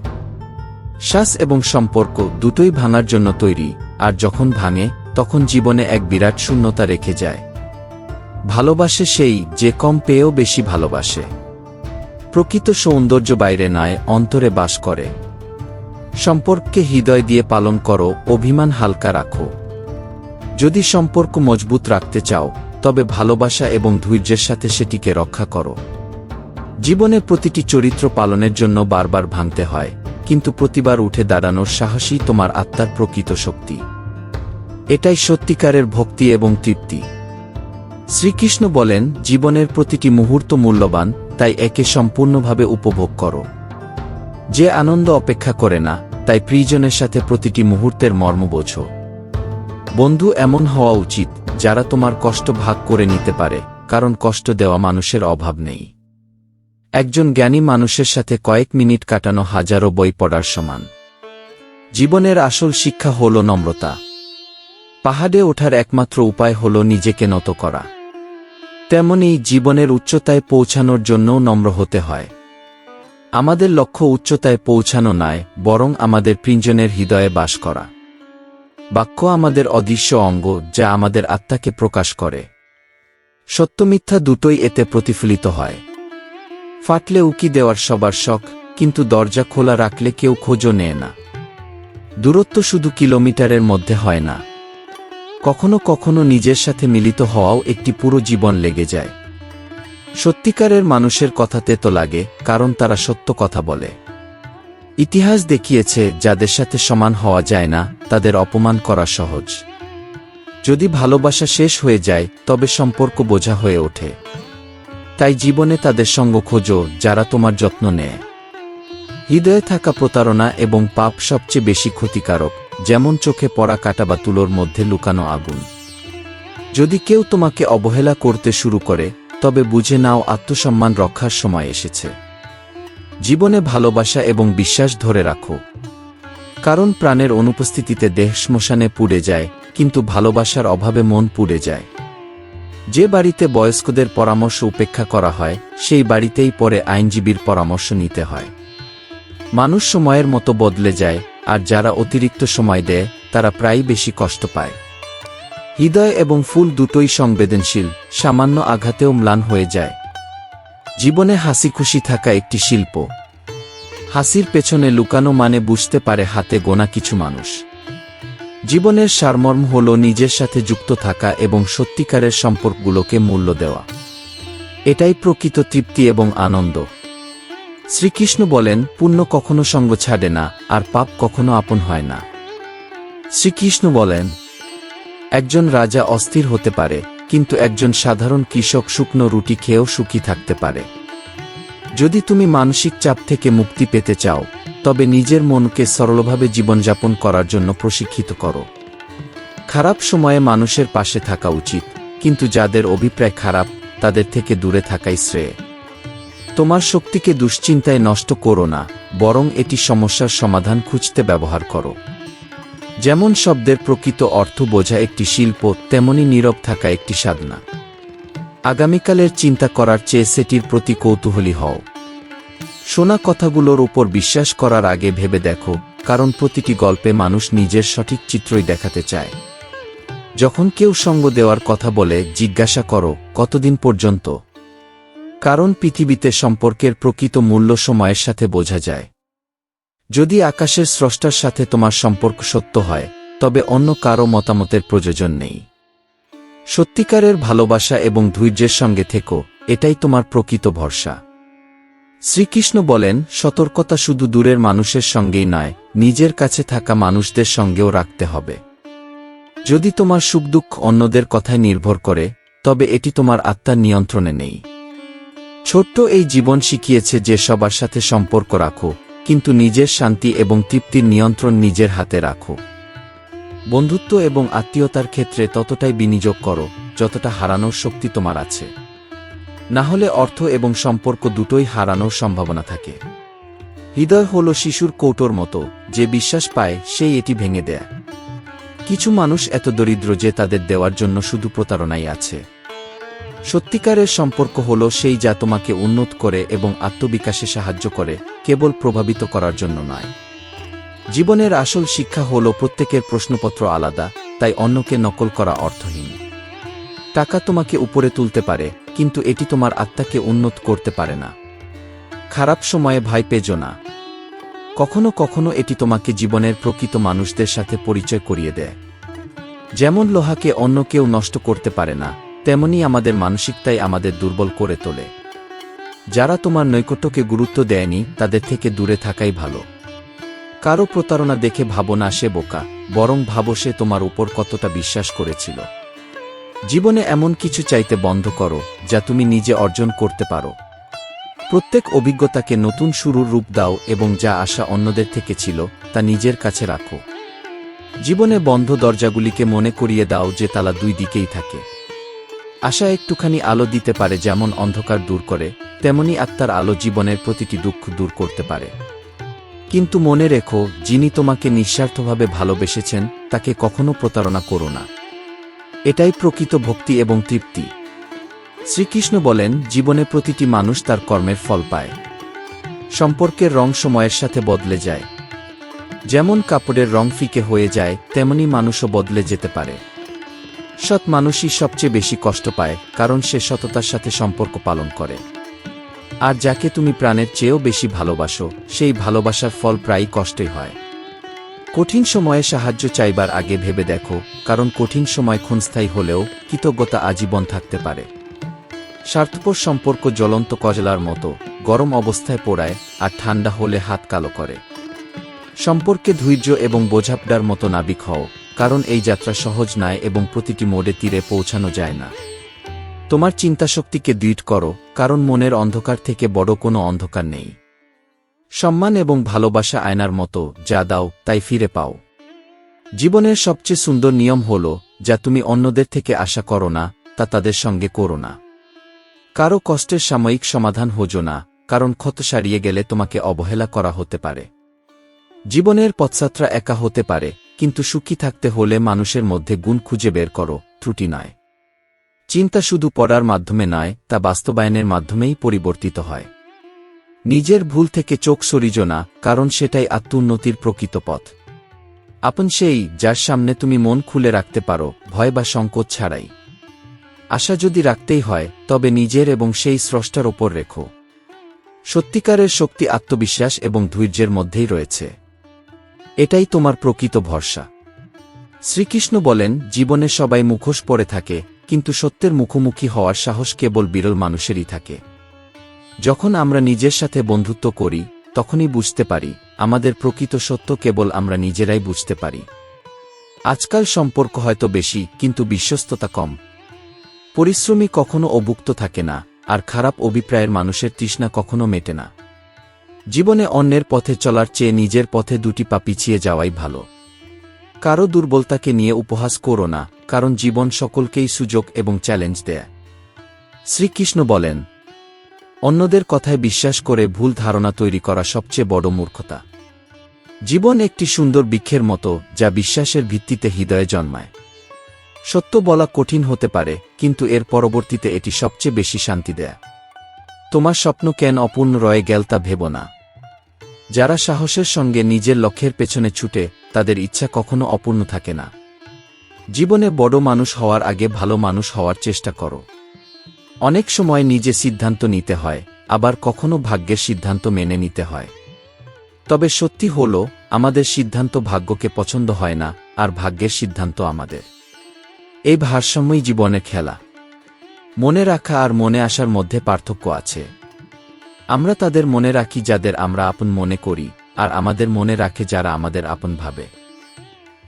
শ্বাস এবং সম্পর্ক দুটোই ভাঙার জন্য তৈরি, আর যখন ভাঙে তখন জীবনে এক বিরাট শূন্যতা রেখে যায়। ভালোবাসে সেই যে কম পেয়েও বেশি ভালোবাসে। প্রকৃত সৌন্দর্য বাইরে নয়, অন্তরে বাস করে। সম্পর্ককে হৃদয় দিয়ে পালন করো, অভিমান হালকা রাখো। যদি সম্পর্ক মজবুত রাখতে চাও তবে ভালোবাসা এবং ধৈর্যের সাথে সেটিকে রক্ষা করো। জীবনে প্রতিটি চরিত্র পালনের জন্য বারবার ভাঙতে হয়, কিন্তু প্রতিবার উঠে দাঁড়ানোর সাহসই তোমার আত্মার প্রকৃত শক্তি। এটাই সত্যিকারের ভক্তি এবং তৃপ্তি। শ্রীকৃষ্ণ বলেন, জীবনের প্রতিটি মুহূর্ত মূল্যবান, তাই একে সম্পূর্ণভাবে উপভোগ করো। যে আনন্দ অপেক্ষা করে না, তাই প্রিয়জনের সাথে প্রতিটি মুহূর্তের মর্ম বোঝো। বন্ধু এমন হওয়া উচিত যারা তোমার কষ্ট ভাগ করে নিতে পারে, কারণ কষ্ট দেওয়া মানুষের অভাব নেই। একজন জ্ঞানী মানুষের সাথে কয়েক মিনিট কাটানো হাজারো বই পড়ার সমান। জীবনের আসল শিক্ষা হল নম্রতা। পাহাড়ে ওঠার একমাত্র উপায় হল নিজেকে নত করা। তেমনি জীবনের উচ্চতায় পৌঁছানোর জন্যও নম্র হতে হয়। আমাদের লক্ষ্য উচ্চতায় পৌঁছানো নয়, বরং আমাদের প্রিয়জনের হৃদয়ে বাস করা। বাক্য আমাদের অদৃশ্য অঙ্গ, যা আমাদের আত্মাকে প্রকাশ করে। সত্য মিথ্যা দুটোই এতে প্রতিফলিত হয়। ফাটলে উকি দেওয়ার সবার শখ, কিন্তু দরজা খোলা রাখলে কেউ খোঁজও নেয় না। দূরত্ব শুধু কিলোমিটারের মধ্যে হয় না, কখনো কখনো নিজের সাথে মিলিত হওয়াও একটি পুরো জীবন লেগে যায়। সত্যিকারের মানুষের কথাতে তো লাগে, কারণ তারা সত্য কথা বলে। ইতিহাস দেখিয়েছে যাদের সাথে সমান হওয়া যায় না তাদের অপমান করা সহজ। যদি ভালোবাসা শেষ হয়ে যায় তবে সম্পর্ক বোঝা হয়ে ওঠে। তাই জীবনে তাদের সঙ্গ খোঁজো যারা তোমার যত্ন নেয়। হৃদয়ে থাকা প্রতারণা এবং পাপ সবচেয়ে বেশি ক্ষতিকারক, যেমন চোখে পড়া কাঁটা বা তুলোর মধ্যে লুকানো আগুন। যদি কেউ তোমাকে অবহেলা করতে শুরু করে তবে বুঝে নাও আত্মসম্মান রক্ষার সময় এসেছে। জীবনে ভালোবাসা এবং বিশ্বাস ধরে রাখো, কারণ প্রাণের অনুপস্থিতিতে দেহ শ্মশানে পুড়ে যায়, কিন্তু ভালোবাসার অভাবে মন পুড়ে যায়। যে বাড়িতে বয়স্কদের পরামর্শ উপেক্ষা করা হয় সেই বাড়িতেই পরে আইনজীবীর পরামর্শ নিতে হয়। মানুষ সময়ের মতো বদলে যায়, আর যারা অতিরিক্ত সময় দেয় তারা প্রায়ই বেশি কষ্ট পায়। হৃদয় এবং ফুল দুটোই সংবেদনশীল, সামান্য আঘাতেও ম্লান হয়ে যায়। জীবনে হাসি খুশি থাকা একটি শিল্প। হাসির পেছনে লুকানো মানে বুঝতে পারে হাতে গোনা কিছু মানুষ। জীবনের সারমর্ম হল নিজের সাথে যুক্ত থাকা এবং সত্যিকারের সম্পর্কগুলোকে মূল্য দেওয়া। এটাই প্রকৃত তৃপ্তি এবং আনন্দ। শ্রীকৃষ্ণ বলেন, পুণ্য কখনো সঙ্গ ছাড়ে না, আর পাপ কখনো আপন হয় না। শ্রীকৃষ্ণ বলেন, একজন রাজা অস্থির হতে পারে, কিন্তু একজন সাধারণ কৃষক শুকনো রুটি খেয়েও সুখী থাকতে পারে। যদি তুমি মানসিক চাপ থেকে মুক্তি পেতে চাও তবে নিজের মনকে সরলভাবে জীবনযাপন করার জন্য প্রশিক্ষিত করো। খারাপ সময়ে মানুষের পাশে থাকা উচিত, কিন্তু যাদের অভিপ্রায় খারাপ তাদের থেকে দূরে থাকাই শ্রেয়। তোমার শক্তিকে দুশ্চিন্তায় নষ্ট করো না, বরং এটি সমস্যার সমাধান খুঁজতে ব্যবহার করো। যেমন শব্দের প্রকৃত অর্থ বোঝা একটি শিল্প, তেমনি নীরব থাকা একটি সাধনা। আগামীকালের চিন্তা করার চেয়ে সেটির প্রতি কৌতূহলী হও। শোনা কথাগুলোর উপর বিশ্বাস করার আগে ভেবে দেখো, কারণ প্রতিটি গল্পে মানুষ নিজের সঠিক চিত্রই দেখাতে চায়। যখন কেউ সঙ্গ দেওয়ার কথা বলে জিজ্ঞাসা করো, কতদিন পর্যন্ত? কারণ পৃথিবীতে সম্পর্কের প্রকৃত মূল্য সময়ের সাথে বোঝা যায়। যদি আকাশের স্রষ্টার সাথে তোমার সম্পর্ক সত্য হয় তবে অন্য কারো মতামতের প্রয়োজন নেই। সত্যিকারের ভালোবাসা এবং ধৈর্যের সঙ্গে থেকো, এটাই তোমার প্রকৃত ভরসা। শ্রীকৃষ্ণ বলেন, সতর্কতা শুধু দূরের মানুষের সঙ্গেই নয়, নিজের কাছে থাকা মানুষদের সঙ্গেও রাখতে হবে। যদি তোমার সুখ দুঃখ অন্যদের কথায় নির্ভর করে তবে এটি তোমার আত্মার নিয়ন্ত্রণে নেই। ছোট্ট এই জীবন শিখিয়েছে যে সবার সাথে সম্পর্ক রাখো, কিন্তু নিজের শান্তি এবং তৃপ্তির নিয়ন্ত্রণ নিজের হাতে রাখো। বন্ধুত্ব এবং আত্মীয়তার ক্ষেত্রে ততটাই বিনিয়োগ করো যতটা হারানোর শক্তি তোমার আছে। না হলে অর্থ এবং সম্পর্ক দুটোই হারানোর সম্ভাবনা থাকে। হৃদয় হল শিশুর কৌটোর মতো, যে বিশ্বাস পায় সেই এটি ভেঙে দেয়। কিছু মানুষ এত দরিদ্র যে তাদের দেওয়ার জন্য শুধু প্রতারণাই আছে। সত্যিকারের সম্পর্ক হল সেই যা তোমাকে উন্নত করে এবং আত্মবিকাশে সাহায্য করে, কেবল প্রভাবিত করার জন্য নয়। জীবনের আসল শিক্ষা হল প্রত্যেকের প্রশ্নপত্র আলাদা, তাই অন্যকে নকল করা অর্থহীন। টাকা তোমাকে উপরে তুলতে পারে, কিন্তু এটি তোমার আত্মাকে উন্নত করতে পারে না। খারাপ সময়ে ভয় পেজো না। কখনো কখনো এটি তোমাকে জীবনের প্রকৃত মানুষদের সাথে পরিচয় করিয়ে দেয়। যেমন লোহাকে অন্য কেউ নষ্ট করতে পারে না, তেমনি আমাদের মানসিকতাই আমাদের দুর্বল করে তোলে। যারা তোমার নৈকট্যকে গুরুত্ব দেয়নি তাদের থেকে দূরে থাকাই ভালো। কারো প্রতারণা দেখে ভাবো না সে বোকা, বরং ভাবো সে তোমার উপর কতটা বিশ্বাস করেছিল। জীবনে এমন কিছু চাইতে বন্ধ করো যা তুমি নিজে অর্জন করতে পারো। প্রত্যেক অভিজ্ঞতাকে নতুন শুরুর রূপ দাও এবং যা আশা অন্যদের থেকে ছিল তা নিজের কাছে রাখো। জীবনে বন্ধ দরজাগুলিকে মনে করিয়ে দাও যে তালা দুই দিকেই থাকে। আশা একটুখানি আলো দিতে পারে, যেমন অন্ধকার দূর করে, তেমনি আত্মার আলো জীবনের প্রতিটি দুঃখ দূর করতে পারে। কিন্তু মনে রেখো, যিনি তোমাকে নিঃস্বার্থভাবে ভালোবেসেছেন তাকে কখনো প্রতারণা করো না। এটাই প্রকৃত ভক্তি এবং তৃপ্তি। শ্রীকৃষ্ণ বলেন, জীবনে প্রতিটি মানুষ তার কর্মের ফল পায়। সম্পর্কের রং সময়ের সাথে বদলে যায়। যেমন কাপড়ের রং ফিকে হয়ে যায়, তেমনি মানুষও বদলে যেতে পারে। সৎ মানুষই সবচেয়ে বেশি কষ্ট পায়, কারণ সে সততার সাথে সম্পর্ক পালন করে। আর যাকে তুমি প্রাণের চেয়েও বেশি ভালোবাসো, সেই ভালোবাসার ফল প্রায়ই কষ্টই হয়। কঠিন সময়ে সাহায্য চাইবার আগে ভেবে দেখো, কারণ কঠিন সময় ক্ষণস্থায়ী হলেও কৃতজ্ঞতা আজীবন থাকতে পারে। স্বার্থপর সম্পর্ক জ্বলন্ত কয়লার মতো, গরম অবস্থায় পোড়ায় আর ঠান্ডা হলে হাত কালো করে। সম্পর্কে ধৈর্য এবং বোঝাপড়ার মতো নাবিক হও, কারণ এই যাত্রা সহজ নয় এবং প্রতিটি মোড়ে তীরে পৌঁছানো যায় না। তোমার চিন্তাশক্তিকে দৃঢ় করো, কারণ মনের অন্ধকার থেকে বড় কোনো অন্ধকার নেই। সম্মান এবং ভালোবাসা আয়নার মতো, যা দাও তাই ফিরে পাও। জীবনের সবচেয়ে সুন্দর নিয়ম হল, যা তুমি অন্যদের থেকে আশা করো না তা তাদের সঙ্গে করো না। কারো কষ্টের সাময়িক সমাধান হোজো না, কারণ ক্ষত সারিয়ে গেলে তোমাকে অবহেলা করা হতে পারে। জীবনের পথযাত্রা একা হতে পারে, কিন্তু সুখী থাকতে হলে মানুষের মধ্যে গুণ খুঁজে বের করো, ত্রুটি নয়। চিন্তা শুধু পড়ার মাধ্যমে নয়, তা বাস্তবায়নের মাধ্যমেই পরিবর্তিত হয়। নিজের ভুল থেকে চোখ সরিজো না, কারণ সেটাই আত্মোন্নতির প্রকৃত পথ। আপন সেই যার সামনে তুমি মন খুলে রাখতে পারো, ভয় বা সংকোচ ছাড়াই। আশা যদি রাখতেই হয়, তবে নিজের এবং সেই স্রষ্টার ওপর রেখো। সত্যিকারের শক্তি আত্মবিশ্বাস এবং ধৈর্যের মধ্যেই রয়েছে। এটাই তোমার প্রকৃত ভরসা। শ্রীকৃষ্ণ বলেন, জীবনে সবাই মুখোশ পরে থাকে, কিন্তু সত্যের মুখোমুখি হওয়ার সাহস কেবল বিরল মানুষেরই থাকে। যখন আমরা নিজের সাথে বন্ধুত্ব করি, তখনই বুঝতে পারি আমাদের প্রকৃত সত্য কেবল আমরা নিজেরাই বুঝতে পারি। আজকাল সম্পর্ক হয়তো বেশি, কিন্তু বিশ্বস্ততা কম। পরিশ্রমী কখনো অভুক্ত থাকে না, আর খারাপ অভিপ্রায়ের মানুষের তৃষ্ণা কখনো মেটে না। জীবনে অন্যের পথে চলার চেয়ে নিজের পথে দুটি পা পিছিয়ে যাওয়াই ভালো। কারো দুর্বলতাকে নিয়ে উপহাস করো না, কারণ জীবন সকলকেই সুযোগ এবং চ্যালেঞ্জ দেয়। শ্রীকৃষ্ণ বলেন, অন্যদের কথায় বিশ্বাস করে ভুল ধারণা তৈরি করা সবচেয়ে বড় মূর্খতা। জীবন একটি সুন্দর বৃক্ষের মতো, যা বিশ্বাসের ভিত্তিতে হৃদয়ে জন্মায়। সত্য বলা কঠিন হতে পারে, কিন্তু এর পরবর্তীতে এটি সবচেয়ে বেশি শান্তি দেয়। তোমার স্বপ্ন কেন অপূর্ণ রয়ে গেল তা ভেবো না। যারা সাহসের সঙ্গে নিজের লক্ষ্যের পেছনে ছুটে, তাদের ইচ্ছা কখনো অপূর্ণ থাকে না। জীবনে বড় মানুষ হওয়ার আগে ভালো মানুষ হওয়ার চেষ্টা করো। অনেক সময় নিজে সিদ্ধান্ত নিতে হয়, আবার কখনো ভাগ্যের সিদ্ধান্ত মেনে নিতে হয়। তবে সত্যি হল, আমাদের সিদ্ধান্ত ভাগ্যকে পছন্দ হয় না, আর ভাগ্যের সিদ্ধান্ত আমাদের। এই ভারসাম্যই জীবনের খেলা। মনে রাখা আর মনে আসার মধ্যে পার্থক্য আছে। আমরা তাদের মনে রাখি যাদের আমরা আপন মনে করি, আর আমাদের মনে রাখে যারা আমাদের আপন ভাবে।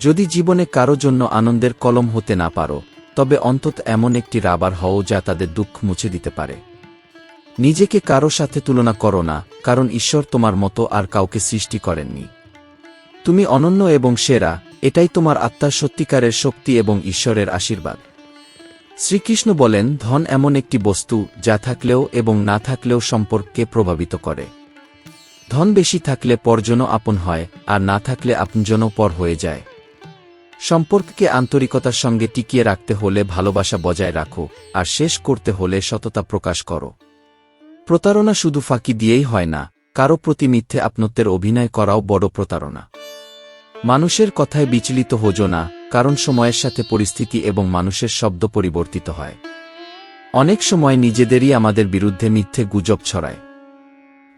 যদি জীবনে কারো জন্য আনন্দের কলম হতে না পারো, তবে অন্তত এমন একটি রাবার হও যা তাদের দুঃখ মুছে দিতে পারে। নিজেকে কারো সাথে তুলনা করো না, কারণ ঈশ্বর তোমার মতো আর কাউকে সৃষ্টি করেননি। তুমি অনন্য এবং সেরা, এটাই তোমার আত্মার সত্যিকারের শক্তি এবং ঈশ্বরের আশীর্বাদ। শ্রীকৃষ্ণ বলেন, ধন এমন একটি বস্তু যা থাকলেও এবং না থাকলেও সম্পর্ককে প্রভাবিত করে। ধন বেশি থাকলে পরজনও আপন হয়, আর না থাকলে আপনজনও পর হয়ে যায়। সম্পর্ককে আন্তরিকতার সঙ্গে টিকিয়ে রাখতে হলে ভালোবাসা বজায় রাখো, আর শেষ করতে হলে সততা প্রকাশ করো। প্রতারণা শুধু ফাঁকি দিয়েই হয় না, কারো প্রতি মিথ্যে আপনত্বের অভিনয় করাও বড় প্রতারণা। মানুষের কথায় বিচলিত হোজো না, কারণ সময়ের সাথে পরিস্থিতি এবং মানুষের শব্দ পরিবর্তিত হয়। অনেক সময় নিজেদেরই আমাদের বিরুদ্ধে মিথ্যে গুজব ছড়ায়।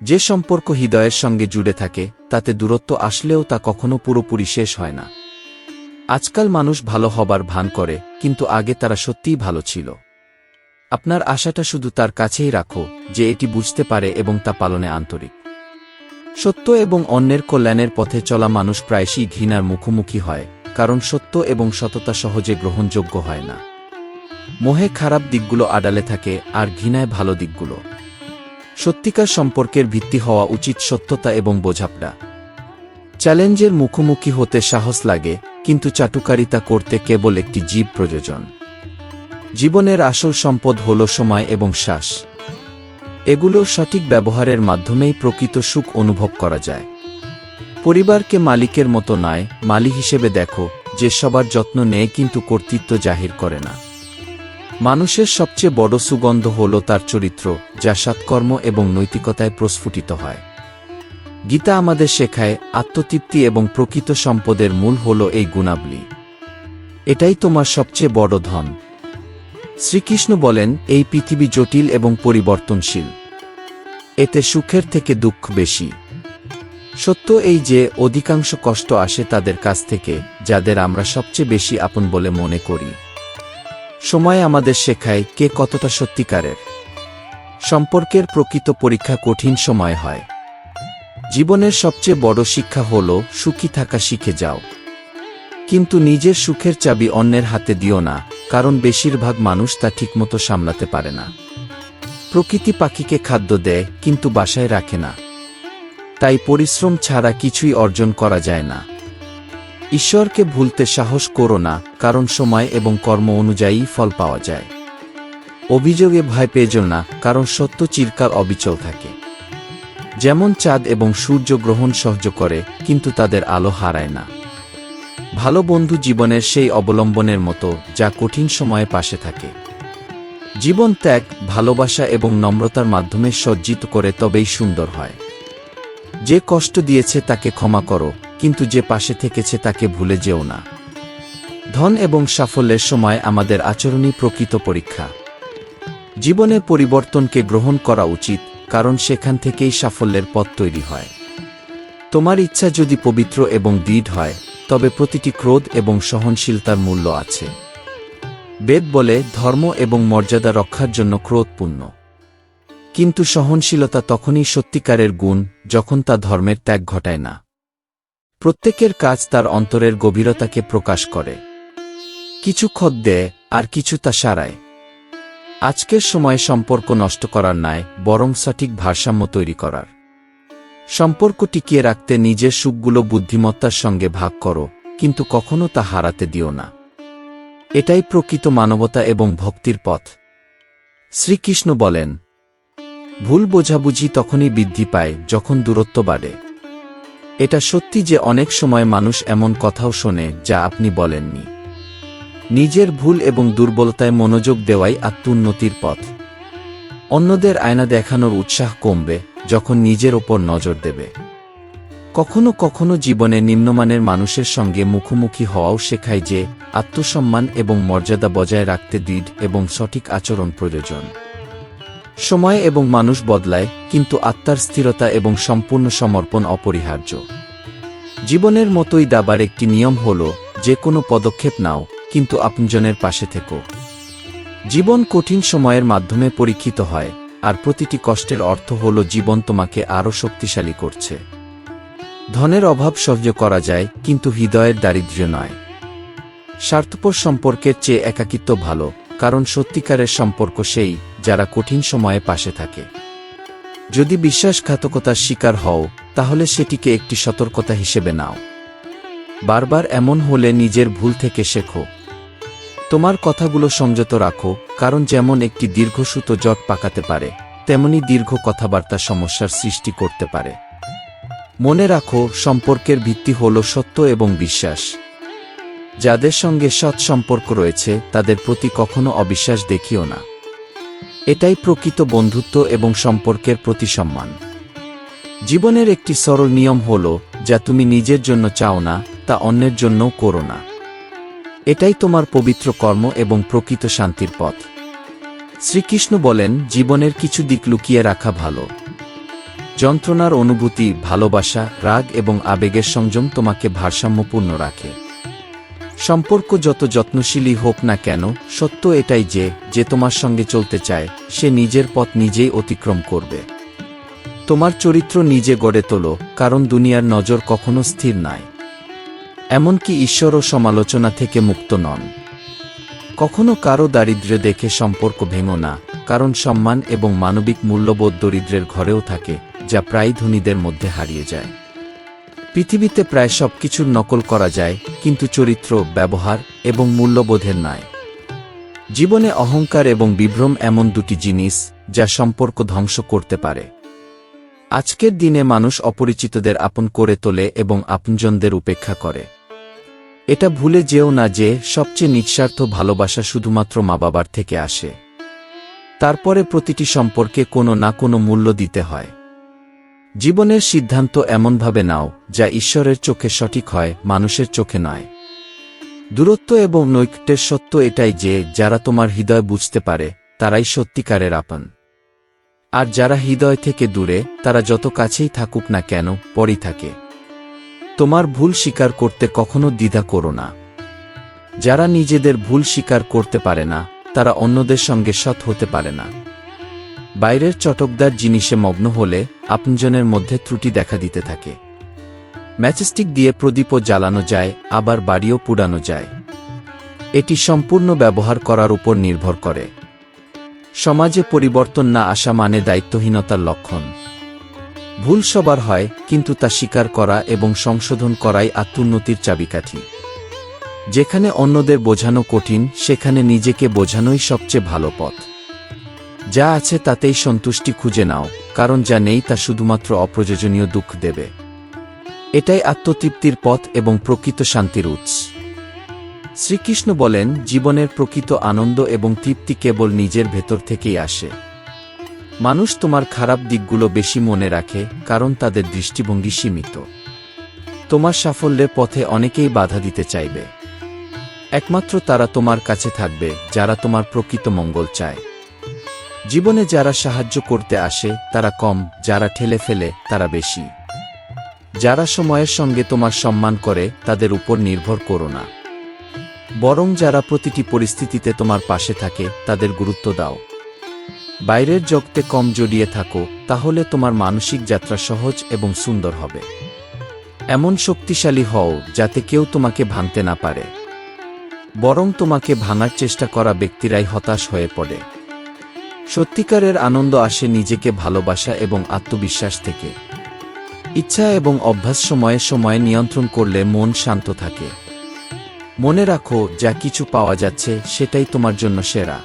যে সম্পর্ক হৃদয়ের সঙ্গে জুড়ে থাকে, তাতে দূরত্ব আসলেও তা কখনো পুরোপুরি শেষ হয় না। আজকাল মানুষ ভালো হবার ভান করে, কিন্তু আগে তারা সত্যিই ভালো ছিল। আপনার আশাটা শুধু তার কাছেই রাখো, যে এটি বুঝতে পারে এবং তা পালনে আন্তরিক। সত্য এবং অন্যের কল্যাণের পথে চলা মানুষ প্রায়শই ঘৃণার মুখোমুখি হয়, কারণ সত্য এবং সততা সহজে গ্রহণযোগ্য হয় না। মোহে খারাপ দিকগুলো আড়ালে থাকে, আর ঘৃণায় ভালো দিকগুলো। সত্যিকার সম্পর্কের ভিত্তি হওয়া উচিত সত্যতা এবং বোঝাপড়া। চ্যালেঞ্জের মুখোমুখি হতে সাহস লাগে, কিন্তু চাটুকারিতা করতে কেবল একটি জীব প্রয়োজন। জীবনের আসল সম্পদ হল সময় এবং শ্বাস। এগুলোর সঠিক ব্যবহারের মাধ্যমেই প্রকৃত সুখ অনুভব করা যায়। পরিবারকে মালিকের মতো নয়, মালিক হিসেবে দেখো, যে সবার যত্ন নেয় কিন্তু কর্তৃত্ব জাহির করে না। মানুষের সবচেয়ে বড় সুগন্ধ হল তার চরিত্র, যা সৎকর্ম এবং নৈতিকতায় প্রস্ফুটিত হয়। গীতা আমাদের শেখায়, আত্মতৃপ্তি এবং প্রকৃত সম্পদের মূল হল এই গুণাবলী। এটাই তোমার সবচেয়ে বড় ধন। শ্রীকৃষ্ণ বলেন, এই পৃথিবী জটিল এবং পরিবর্তনশীল। এতে সুখের থেকে দুঃখ বেশি। সত্য এই যে, অধিকাংশ কষ্ট আসে তাদের কাছ থেকে, যাদের আমরা সবচেয়ে বেশি আপন বলে মনে করি। সময় আমাদের শেখায় কে কতটা সত্যিকারের। সম্পর্কের প্রকৃত পরীক্ষা কঠিন সময় হয়। জীবনের সবচেয়ে বড় শিক্ষা হল সুখী থাকা শিখে যাও। কিন্তু নিজের সুখের চাবি অন্যের হাতে দিও না, কারণ বেশিরভাগ মানুষ তা ঠিকমতো সামলাতে পারে না। প্রকৃতি পাখিকে খাদ্য দেয়, কিন্তু বাসায় রাখে না। তাই পরিশ্রম ছাড়া কিছুই অর্জন করা যায় না। ঈশ্বরকে ভুলতে সাহস করো না, কারণ সময় এবং কর্ম অনুযায়ী ফল পাওয়া যায়। অভিযোগে ভয় পেয়ো না, কারণ সত্য চিরকাল অবিচল থাকে। যেমন চাঁদ এবং সূর্য গ্রহণ সহ্য করে, কিন্তু তাদের আলো হারায় না। ভালো বন্ধু জীবনের সেই অবলম্বনের মতো, যা কঠিন সময়ে পাশে থাকে। জীবন ত্যাগ, ভালোবাসা এবং নম্রতার মাধ্যমে সজ্জিত করে তবেই সুন্দর হয়। যে কষ্ট দিয়েছে তাকে ক্ষমা করো, কিন্তু যে পাশে থেকেছে তাকে ভুলে যেও না। ধন এবং সাফল্যের সময় আমাদের আচরণই প্রকৃত পরীক্ষা। জীবনের পরিবর্তনকে গ্রহণ করা উচিত, কারণ সেখান থেকেই সাফল্যের পথ তৈরি হয়। তোমার ইচ্ছা যদি পবিত্র এবং দৃঢ় হয়, তবে প্রতিটি ক্রোধ এবং সহনশীলতার মূল্য আছে। বেদ বলে, ধর্ম এবং মর্যাদা রক্ষার জন্য ক্রোধ পূর্ণ। কিন্তু সহনশীলতা তখনই সত্যিকারের গুণ, যখন তা ধর্মের ত্যাগ ঘটায় না। প্রত্যেকের কাজ তার অন্তরের গভীরতাকে প্রকাশ করে। কিছু ক্ষত দেয়, আর কিছু তা সারায়। আজকের সময়ে সম্পর্ক নষ্ট করার নয়, বরং সঠিক ভারসাম্য তৈরি করার। সম্পর্ক টিকিয়ে রাখতে নিজের সুখগুলো বুদ্ধিমত্তার সঙ্গে ভাগ করো, কিন্তু কখনো তা হারাতে দিও না। এটাই প্রকৃত মানবতা এবং ভক্তির পথ। শ্রীকৃষ্ণ বলেন, ভুল বোঝাবুঝি তখনই বৃদ্ধি পায় যখন দূরত্ব বাড়ে। এটা সত্যি যে অনেক সময় মানুষ এমন কথাও শোনে যা আপনি বলেননি। নিজের ভুল এবং দুর্বলতায় মনোযোগ দেওয়াই আত্মোন্নতির পথ। অন্যদের আয়না দেখানোর উৎসাহ কমবে যখন নিজের ওপর নজর দেবে। কখনো কখনো জীবনে নিম্নমানের মানুষের সঙ্গে মুখোমুখি হওয়াও শেখায় যে আত্মসম্মান এবং মর্যাদা বজায় রাখতে দৃঢ় এবং সঠিক আচরণ প্রয়োজন। সময় এবং মানুষ বদলায়, কিন্তু আত্মার স্থিরতা এবং সম্পূর্ণ সমর্পণ অপরিহার্য। জীবনের মতোই দাবার একটি নিয়ম হল, যে কোনো পদক্ষেপ নাও, কিন্তু আপনজনের পাশে থেকো। জীবন কঠিন সময়ের মাধ্যমে পরীক্ষিত হয়, আর প্রতিটি কষ্টের অর্থ হল জীবন তোমাকে আরও শক্তিশালী করছে। ধনের অভাব সহ্য করা যায়, কিন্তু হৃদয়ের দারিদ্র্য নয়। স্বার্থপর সম্পর্কের চেয়ে একাকিত্ব ভালো, কারণ সত্যিকারের সম্পর্ক সেই, যারা কঠিন সময়ে পাশে থাকে। যদি বিশ্বাসঘাতকতার শিকার হও তাহলে সেটিকে একটি সতর্কতা হিসেবে নাও। বারবার এমন হলে নিজের ভুল থেকে শেখো। তোমার কথাগুলো সংযত রাখো, কারণ যেমন একটি দীর্ঘসূত জট পাকাতে পারে, তেমনি দীর্ঘ কথাবার্তা সমস্যার সৃষ্টি করতে পারে। মনে রাখো, সম্পর্কের ভিত্তি হল সত্য এবং বিশ্বাস। যাদের সঙ্গে সৎ সম্পর্ক রয়েছে তাদের প্রতি কখনো অবিশ্বাস দেখিও না। এটাই প্রকৃত বন্ধুত্ব এবং সম্পর্কের প্রতি সম্মান। জীবনের একটি সরল নিয়ম হল, যা তুমি নিজের জন্য চাও না তা অন্যের জন্যও করো না। এটাই তোমার পবিত্র কর্ম এবং প্রকৃত শান্তির পথ। শ্রীকৃষ্ণ বলেন, জীবনের কিছু দিক লুকিয়ে রাখা ভালো। যন্ত্রণার অনুভূতি, ভালোবাসা, রাগ এবং আবেগের সংযম তোমাকে ভারসাম্যপূর্ণ রাখে। সম্পর্ক যত যত্নশীলই হোক না কেন, সত্য এটাই যে তোমার সঙ্গে চলতে চায় সে নিজের পথ নিজেই অতিক্রম করবে। তোমার চরিত্র নিজে গড়ে তোলো, কারণ দুনিয়ার নজর কখনো স্থির নয়। এমনকি ঈশ্বরও সমালোচনা থেকে মুক্ত নন। কখনো কারো দারিদ্র্য দেখে সম্পর্ক ভেঙো না, কারণ সম্মান এবং মানবিক মূল্যবোধ দরিদ্রের ঘরেও থাকে, যা প্রায় ধনীদের মধ্যে হারিয়ে যায়। পৃথিবীতে প্রায় সবকিছুর নকল করা যায়, কিন্তু চরিত্র, ব্যবহার এবং মূল্যবোধের নয়। জীবনে অহংকার এবং বিভ্রম এমন দুটি জিনিস যা সম্পর্ক ধ্বংস করতে পারে। আজকের দিনে মানুষ অপরিচিতদের আপন করে তোলে এবং আপনজনদের উপেক্ষা করে। এটা ভুলে যেও না যে সবচেয়ে নিঃস্বার্থ ভালোবাসা শুধুমাত্র মা-বাবার থেকে আসে। তারপরে প্রতিটি সম্পর্কে কোনো না কোনো মূল্য দিতে হয়। জীবনের সিদ্ধান্ত এমনভাবে নাও যা ঈশ্বরের চোখে সঠিক হয়, মানুষের চোখে নয়। দূরত্ব এবং নৈকট্যের সত্য এটাই যে যারা তোমার হৃদয় বুঝতে পারে তারাই সত্যিকারের আপন। আর যারা হৃদয় থেকে দূরে, তারা যত কাছেই থাকুক না কেন, পরই থাকে। তোমার ভুল স্বীকার করতে কখনো দ্বিধা করো না। যারা নিজেদের ভুল স্বীকার করতে পারে না তারা অন্যদের সঙ্গে সৎ হতে পারে না। বাইরের চটকদার জিনিসে মগ্ন হলে আপনজনের মধ্যে ত্রুটি দেখা দিতে থাকে। ম্যাচস্টিক দিয়ে প্রদীপও জ্বালানো যায়, আবার বাড়িও পুড়ানো যায়। এটি সম্পূর্ণ ব্যবহার করার উপর নির্ভর করে। সমাজে পরিবর্তন না আসা মানে দায়িত্বহীনতার লক্ষণ। ভুল সবার হয়, কিন্তু তা স্বীকার করা এবং সংশোধন করাই আত্মোন্নতির চাবিকাঠি। যেখানে অন্যদের বোঝানো কঠিন, সেখানে নিজেকে বোঝানোই সবচেয়ে ভালো পথ। যা আছে তাতেই সন্তুষ্টি খুঁজে নাও, কারণ যা নেই তা শুধুমাত্র অপ্রয়োজনীয় দুঃখ দেবে। এটাই আত্মতৃপ্তির পথ এবং প্রকৃত শান্তির উৎস। শ্রীকৃষ্ণ বলেন, জীবনের প্রকৃত আনন্দ এবং তৃপ্তি কেবল নিজের ভেতর থেকেই আসে। মানুষ তোমার খারাপ দিকগুলো বেশি মনে রাখে, কারণ তাদের দৃষ্টিভঙ্গি সীমিত। তোমার সাফল্যের পথে অনেকেই বাধা দিতে চাইবে। একমাত্র তারা তোমার কাছে থাকবে যারা তোমার প্রকৃত মঙ্গল চায়। জীবনে যারা সাহায্য করতে আসে তারা কম, যারা ঠেলে ফেলে তারা বেশি। যারা সময়ের সঙ্গে তোমার সম্মান করে তাদের উপর নির্ভর করো না, বরং যারা প্রতিটি পরিস্থিতিতে তোমার পাশে থাকে তাদের গুরুত্ব দাও। বাইরের জগতে কম জড়িয়ে থাকো, তাহলে তোমার মানসিক যাত্রা সহজ এবং সুন্দর হবে। এমন শক্তিশালী হও যাতে কেউ তোমাকে ভাঙতে না পারে, বরং তোমাকে ভাঙার চেষ্টা করা ব্যক্তিরাই হতাশ হয়ে পড়ে। সত্যিকারের আনন্দ আসে নিজেকে ভালোবাসা এবং আত্মবিশ্বাস থেকে। ইচ্ছা এবং অভ্যাস সময়ে সময়ে নিয়ন্ত্রণ করলে মন শান্ত থাকে। মনে রাখো, যা কিছু পাওয়া যাচ্ছে সেটাই তোমার জন্য সেরা।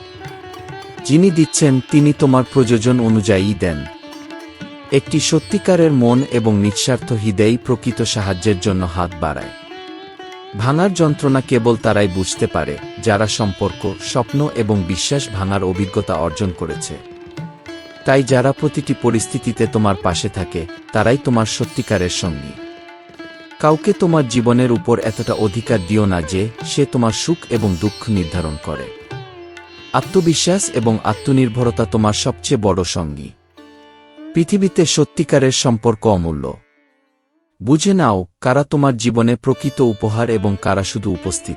যিনি দিচ্ছেন তিনি তোমার প্রয়োজন অনুযায়ী দেন। একটি সত্যিকারের মন এবং নিঃস্বার্থ হৃদয়ই প্রকৃত সাহায্যের জন্য হাত বাড়ায়। ভাঙার যন্ত্রণা কেবল তারাই বুঝতে পারে যারা সম্পর্ক, স্বপ্ন এবং বিশ্বাস ভাঙার অভিজ্ঞতা অর্জন করেছে। তাই যারা প্রতিটি পরিস্থিতিতে তোমার পাশে থাকে তারাই তোমার সত্যিকারের সঙ্গী। কাউকে তোমার জীবনের উপর এতটা অধিকার দিও না যে সে তোমার সুখ এবং দুঃখ নির্ধারণ করে। আত্মবিশ্বাস এবং আত্মনির্ভরতা তোমার সবচেয়ে বড় সঙ্গী। পৃথিবীতে সত্যিকারের সম্পর্ক অমূল্য। বুঝে নাও কারা তোমার জীবনে প্রকৃত উপহার এবং কারা শুধু উপস্থিত।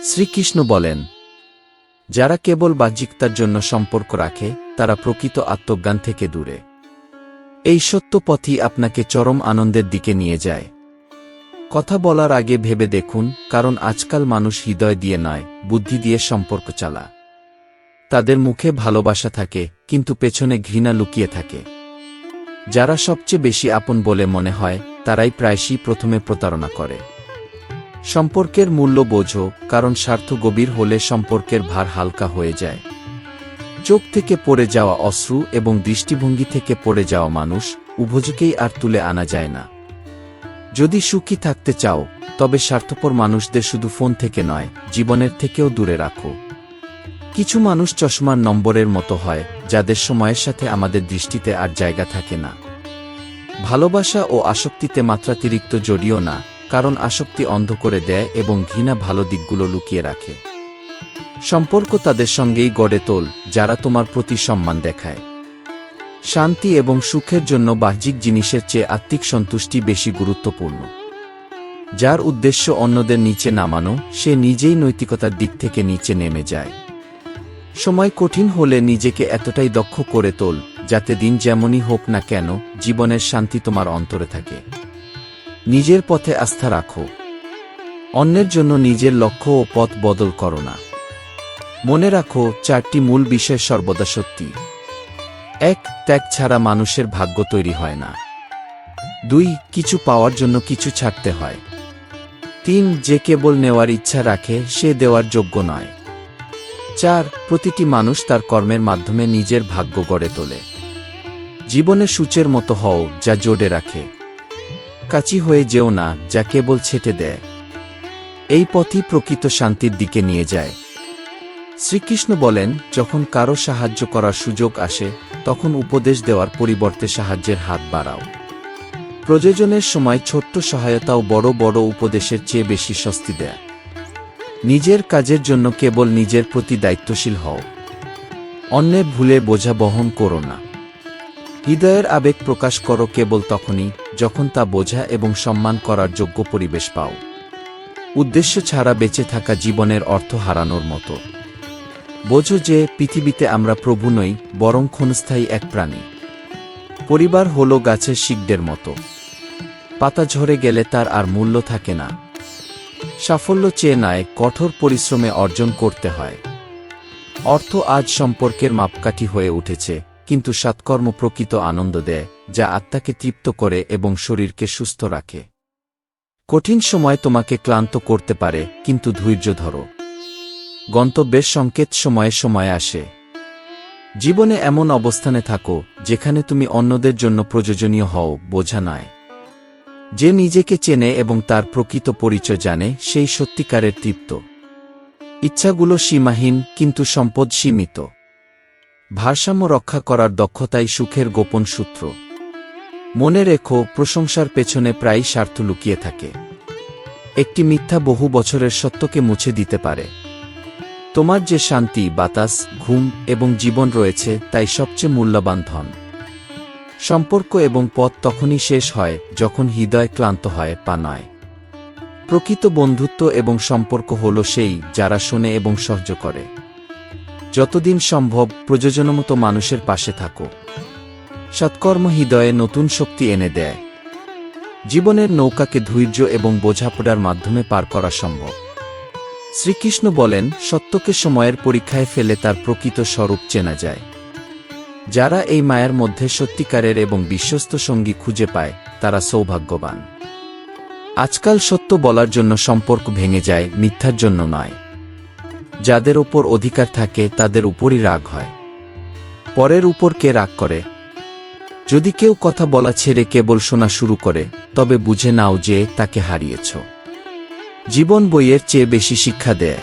শ্রীকৃষ্ণ বলেন, যারা কেবল বাহ্যিকতার জন্য সম্পর্ক রাখে তারা প্রকৃত আত্মজ্ঞান থেকে দূরে। এই সত্য পথই আপনাকে চরম আনন্দের দিকে নিয়ে যায়। কথা বলার আগে ভেবে দেখুন, কারণ আজকাল মানুষ হৃদয় দিয়ে নয়, বুদ্ধি দিয়ে সম্পর্ক চালা। তাদের মুখে ভালোবাসা থাকে, কিন্তু পেছনে ঘৃণা লুকিয়ে থাকে। যারা সবচেয়ে বেশি আপন বলে মনে হয় তারাই প্রায়শই প্রথমে প্রতারণা করে। সম্পর্কের মূল্য বোঝো, কারণ স্বার্থ গভীর হলে সম্পর্কের ভার হালকা হয়ে যায়। চোখ থেকে পড়ে যাওয়া অশ্রু এবং দৃষ্টিভঙ্গি থেকে পড়ে যাওয়া মানুষ উভয়কেই আর তুলে আনা যায় না। যদি সুখী থাকতে চাও তবে স্বার্থপর মানুষদের শুধু ফোন থেকে নয়, জীবনের থেকেও দূরে রাখো। কিছু মানুষ চশমার নম্বরের মতো হয়, যাদের সময়ের সাথে আমাদের দৃষ্টিতে আর জায়গা থাকে না। ভালোবাসা ও আসক্তিতে মাত্রাতিরিক্ত জড়িও না, কারণ আসক্তি অন্ধ করে দেয় এবং ঘৃণা ভালো দিকগুলো লুকিয়ে রাখে। সম্পর্ক তাদের সঙ্গেই গড়ে তোল যারা তোমার প্রতি সম্মান দেখায়। শান্তি এবং সুখের জন্য বাহ্যিক জিনিসের চেয়ে আত্মিক সন্তুষ্টি বেশি গুরুত্বপূর্ণ। যার উদ্দেশ্য অন্যদের নিচে নামানো, সে নিজেই নৈতিকতার দিক থেকে নিচে নেমে যায়। সময় কঠিন হলে নিজেকে এতটাই দক্ষ করে তোল যাতে দিন যেমনই হোক না কেন জীবনের শান্তি তোমার অন্তরে থাকে। নিজের পথে আস্থা রাখো। অন্যের জন্য নিজের লক্ষ্য ও পথ বদল করো না। মনে রাখো, 4টি মূল বিষয় সর্বদা সত্যি। 1. ত্যাগ ছাড়া মানুষের ভাগ্য তৈরি হয় না। 2. কিছু পাওয়ার জন্য কিছু ছাড়তে হয়। 3. যে কেবল নেওয়ার ইচ্ছা রাখে সে দেওয়ার যোগ্য নয়। 4. প্রতিটি মানুষ তার কর্মের মাধ্যমে নিজের ভাগ্য গড়ে তোলে। জীবনে সূচের মতো হও যা জোড়ে রাখে। কাচি হয়ে যেও না যা কেবল ছেটে দেয়। এই পথই প্রকৃত শান্তির দিকে নিয়ে যায়। শ্রীকৃষ্ণ বলেন, যখন কারো সাহায্য করার সুযোগ আসে তখন উপদেশ দেওয়ার পরিবর্তে সাহায্যের হাত বাড়াও। প্রয়োজনের সময় ছোট্ট সহায়তাও বড় বড় উপদেশের চেয়ে বেশি স্বস্তি দেয়। নিজের কাজের জন্য কেবল নিজের প্রতি দায়িত্বশীল হও। অন্যের ভুলে বোঝা বহন করো না। হৃদয়ের আবেগ প্রকাশ করো কেবল তখনই যখন তা বোঝা এবং সম্মান করার যোগ্য পরিবেশ পাও। উদ্দেশ্য ছাড়া বেঁচে থাকা জীবনের অর্থ হারানোর মতো। বোঝো যে পৃথিবীতে আমরা প্রভু নই, বরং ক্ষণস্থায়ী এক প্রাণী। পরিবার হল গাছের শিকড়ের মতো। পাতা ঝরে গেলে তার আর মূল্য থাকে না। সাফল্য চেয়ে নয়, কঠোর পরিশ্রমে অর্জন করতে হয়। অর্থ আজ সম্পর্কের মাপকাঠি হয়ে উঠেছে, কিন্তু সৎকর্ম প্রকৃত আনন্দ দেয়, যা আত্মাকে তৃপ্ত করে এবং শরীরকে সুস্থ রাখে। কঠিন সময় তোমাকে ক্লান্ত করতে পারে, কিন্তু ধৈর্য ধরো। গন্তব্যের সংকেত সময়ে সময়ে আসে। জীবনে এমন অবস্থানে থাকো যেখানে তুমি অন্যদের জন্য প্রয়োজনীয় হও, বোঝা নয়। যে নিজেকে চেনে এবং তার প্রকৃত পরিচয় জানে সেই সত্যিকারের তৃপ্ত। ইচ্ছাগুলো সীমাহীন, কিন্তু সম্পদ সীমিত। ভারসাম্য রক্ষা করার দক্ষতাই সুখের গোপন সূত্র। মনে রেখো, প্রশংসার পেছনে প্রায়ই স্বার্থ লুকিয়ে থাকে। একটি মিথ্যা বহু বছরের সত্যকে মুছে দিতে পারে। তোমার যে শান্তি, বাতাস, ঘুম এবং জীবন রয়েছে তাই সবচেয়ে মূল্যবান ধন। সম্পর্ক এবং পথ তখনই শেষ হয় যখন হৃদয় ক্লান্ত হয়, পা নয়। প্রকৃত বন্ধুত্ব এবং সম্পর্ক হল সেই যারা শোনে এবং সহ্য করে। যতদিন সম্ভব প্রয়োজনমতো মানুষের পাশে থাকো। সৎকর্ম হৃদয়ে নতুন শক্তি এনে দেয়। জীবনের নৌকাকে ধৈর্য এবং বোঝাপড়ার মাধ্যমে পার করা সম্ভব। শ্রীকৃষ্ণ বলেন, সত্যকে সময়ের পরীক্ষায় ফেলে তার প্রকৃত স্বরূপ চেনা যায়। যারা এই মায়ার মধ্যে সত্যিকারের এবং বিশ্বস্ত সঙ্গী খুঁজে পায় তারা সৌভাগ্যবান। আজকাল সত্য বলার জন্য সম্পর্ক ভেঙে যায়, মিথ্যার জন্য নয়। যাদের ওপর অধিকার থাকে তাদের উপরই রাগ হয়। পরের উপর কে রাগ করে? যদি কেউ কথা বলা ছেড়ে কেবল শোনা শুরু করে তবে বুঝে নাও যে তাকে হারিয়েছ। জীবন বইয়ের চেয়ে বেশি শিক্ষা দেয়।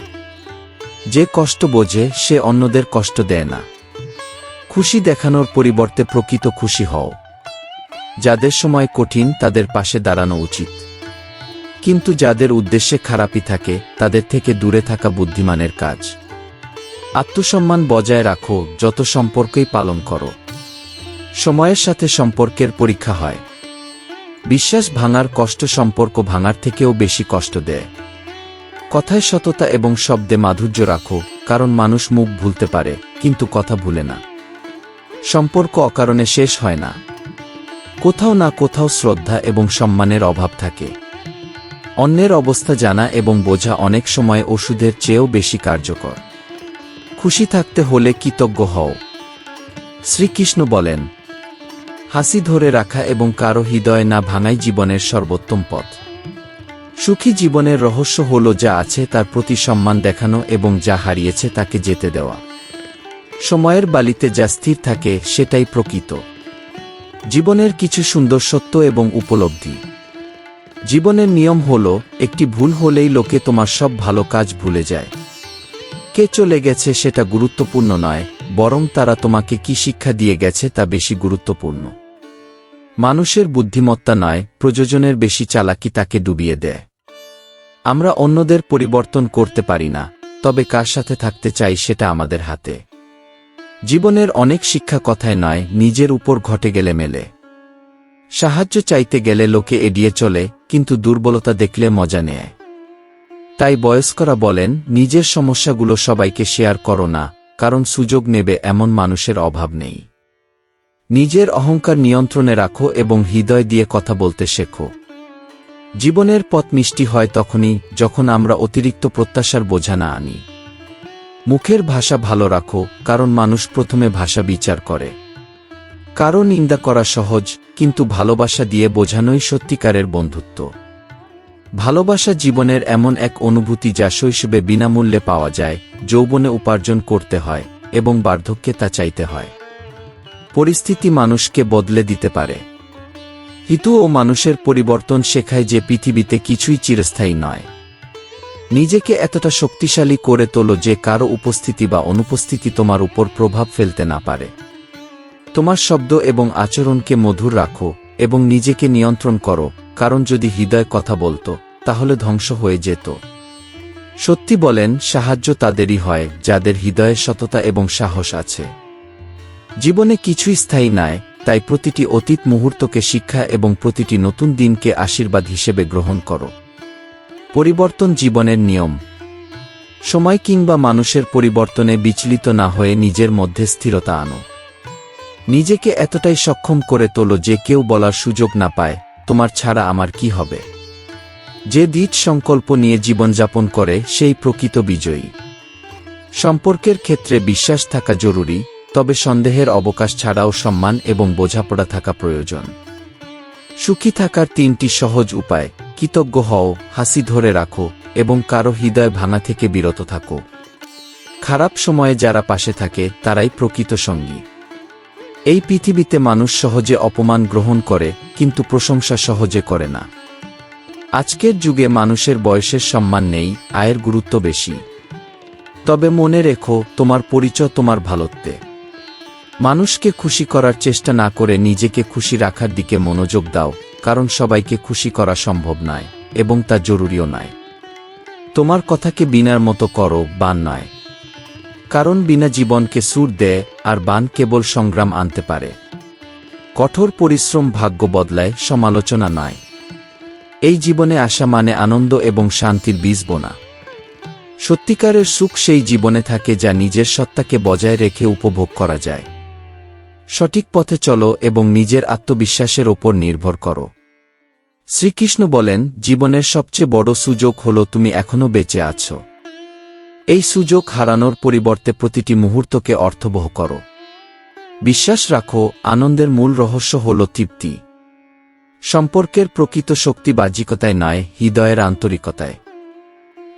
যে কষ্ট বোঝে সে অন্যদের কষ্ট দেয় না। খুশি দেখানোর পরিবর্তে প্রকৃত খুশি হও। যাদের সময় কঠিন তাদের পাশে দাঁড়ানো উচিত, কিন্তু যাদের উদ্দেশ্যে খারাপই থাকে তাদের থেকে দূরে থাকা বুদ্ধিমানের কাজ। আত্মসম্মান বজায় রাখো, যত সম্পর্কই পালন করো। সময়ের সাথে সম্পর্কের পরীক্ষা হয়। বিশ্বাস ভাঙার কষ্ট সম্পর্ক ভাঙার থেকেও বেশি কষ্ট দেয়। কথায় সততা এবং শব্দে মাধুর্য রাখো, কারণ মানুষ মুখ ভুলতে পারে কিন্তু কথা ভুলে না। সম্পর্ক অকারণে শেষ হয় না। কোথাও না কোথাও শ্রদ্ধা এবং সম্মানের অভাব থাকে। অন্যের অবস্থা জানা এবং বোঝা অনেক সময় ওষুধের চেয়েও বেশি কার্যকর। খুশি থাকতে হলে কৃতজ্ঞ হও। শ্রীকৃষ্ণ বলেন, হাসি ধরে রাখা এবং কারো হৃদয় না ভাঙাই জীবনের সর্বোত্তম পথ। সুখী জীবনের রহস্য হল যা আছে তার প্রতি সম্মান দেখানো এবং যা হারিয়েছে তাকে যেতে দেওয়া। সময়ের বালিতে যা স্থির থাকে সেটাই প্রকৃত জীবনের কিছু সুন্দর সত্য এবং উপলব্ধি। জীবনের নিয়ম হল, একটি ভুল হলেই লোকে তোমার সব ভালো কাজ ভুলে যায়। কে চলে গেছে সেটা গুরুত্বপূর্ণ নয়, বরং তারা তোমাকে কি শিক্ষা দিয়ে গেছে তা বেশি গুরুত্বপূর্ণ। মানুষের বুদ্ধিমত্তা নয়, প্রয়োজনের বেশি চালাকি তাকে ডুবিয়ে দেয়। আমরা অন্যদের পরিবর্তন করতে পারি না, তবে কার সাথে থাকতে চাই সেটা আমাদের হাতে। জীবনের অনেক শিক্ষা কথায় নয়, নিজের উপর ঘটে গেলে মেলে। সাহায্য চাইতে গেলে লোকে এড়িয়ে চলে, কিন্তু দুর্বলতা দেখলে মজা নেয়। তাই বয়স্করা বলেন, নিজের সমস্যাগুলো সবাইকে শেয়ার করো না, কারণ সুযোগ নেবে এমন মানুষের অভাব নেই। নিজের অহংকার নিয়ন্ত্রণে রাখো এবং হৃদয় দিয়ে কথা বলতে শেখো। জীবনের পথ মিষ্টি হয় তখনই যখন আমরা অতিরিক্ত প্রত্যাশার বোঝা না আনি। মুখের ভাষা ভালো রাখো, কারণ মানুষ প্রথমে ভাষা বিচার করে। কারো নিন্দা করা সহজ, কিন্তু ভালোবাসা দিয়ে বোঝানোই সত্যিকারের বন্ধুত্ব। ভালোবাসা জীবনের এমন এক অনুভূতি যা শৈশবে বিনামূল্যে পাওয়া যায়, যৌবনে উপার্জন করতে হয় এবং বার্ধক্যে তা চাইতে হয়। পরিস্থিতি মানুষকে বদলে দিতে পারে, ঋতু ও মানুষের পরিবর্তন শেখায় যে পৃথিবীতে কিছুই চিরস্থায়ী নয়। নিজেকে এতটা শক্তিশালী করে তোলো যে কারো উপস্থিতি বা অনুপস্থিতি তোমার উপর প্রভাব ফেলতে না পারে। তোমার শব্দ এবং আচরণকে মধুর রাখো এবং নিজেকে নিয়ন্ত্রণ করো, কারণ যদি হৃদয় কথা বলতো তাহলে ধ্বংস হয়ে যেত। সত্যি বলেন, সাহায্য তাদেরই হয় যাদের হৃদয়ে সততা এবং সাহস আছে। জীবনে কিছুই স্থায়ী নয়, তাই প্রতিটি অতীত মুহূর্তকে শিক্ষা এবং প্রতিটি নতুন দিনকে আশীর্বাদ হিসেবে গ্রহণ করো। পরিবর্তন জীবনের নিয়ম। সময় কিংবা মানুষের পরিবর্তনে বিচলিত না হয়ে নিজের মধ্যে স্থিরতা আনো। নিজেকে এতটাই সক্ষম করে তোলো যে কেউ বলার সুযোগ না পায়, তোমার ছাড়া আমার কি হবে। যে দৃঢ় সংকল্প নিয়ে জীবনযাপন করে সেই প্রকৃত বিজয়ী। সম্পর্কের ক্ষেত্রে বিশ্বাস থাকা জরুরি, তবে সন্দেহের অবকাশ ছাড়াও সম্মান এবং বোঝাপড়া থাকা প্রয়োজন। সুখী থাকার 3টি সহজ উপায়: কৃতজ্ঞ হও, হাসি ধরে রাখো এবং কারো হৃদয় ভাঙা থেকে বিরত থাকো। খারাপ সময়ে যারা পাশে থাকে তারাই প্রকৃত সঙ্গী। এই পৃথিবীতে মানুষ সহজে অপমান গ্রহণ করে, কিন্তু প্রশংসা সহজে করে না। আজকের যুগে মানুষের বয়সের সম্মান নেই, আয়ের গুরুত্ব বেশি। তবে মনে রেখো, তোমার পরিচয় তোমার ভালোত্বে। মানুষকে খুশি করার চেষ্টা না করে নিজেকে খুশি রাখার দিকে মনোযোগ দাও, কারণ সবাইকে খুশি করা সম্ভব নয় এবং তা জরুরিও নয়। তোমার কথাকে বিনার মতো করো, বান নয়। কারণ বিনা জীবনকে সুর দেয়, আর বান কেবল সংগ্রাম আনতে পারে। কঠোর পরিশ্রম ভাগ্য বদলায়, সমালোচনা নয়। এই জীবনে আসা মানে আনন্দ এবং শান্তির বীজ বোনা। সত্যিকারের সুখ সেই জীবনে থাকে যা নিজের সত্তাকে বজায় রেখে উপভোগ করা যায়। সঠিক পথে চলো এবং নিজের আত্মবিশ্বাসের ওপর নির্ভর করো। শ্রীকৃষ্ণ বলেন, জীবনের সবচেয়ে বড় সুযোগ হল তুমি এখনো বেঁচে আছো। এই সুযোগ হারানোর পরিবর্তে প্রতিটি মুহূর্তকে অর্থবহ করো। বিশ্বাস রাখো, আনন্দের মূল রহস্য হল তৃপ্তি। সম্পর্কের প্রকৃত শক্তি বাহ্যিকতায় নয়, হৃদয়ের আন্তরিকতায়।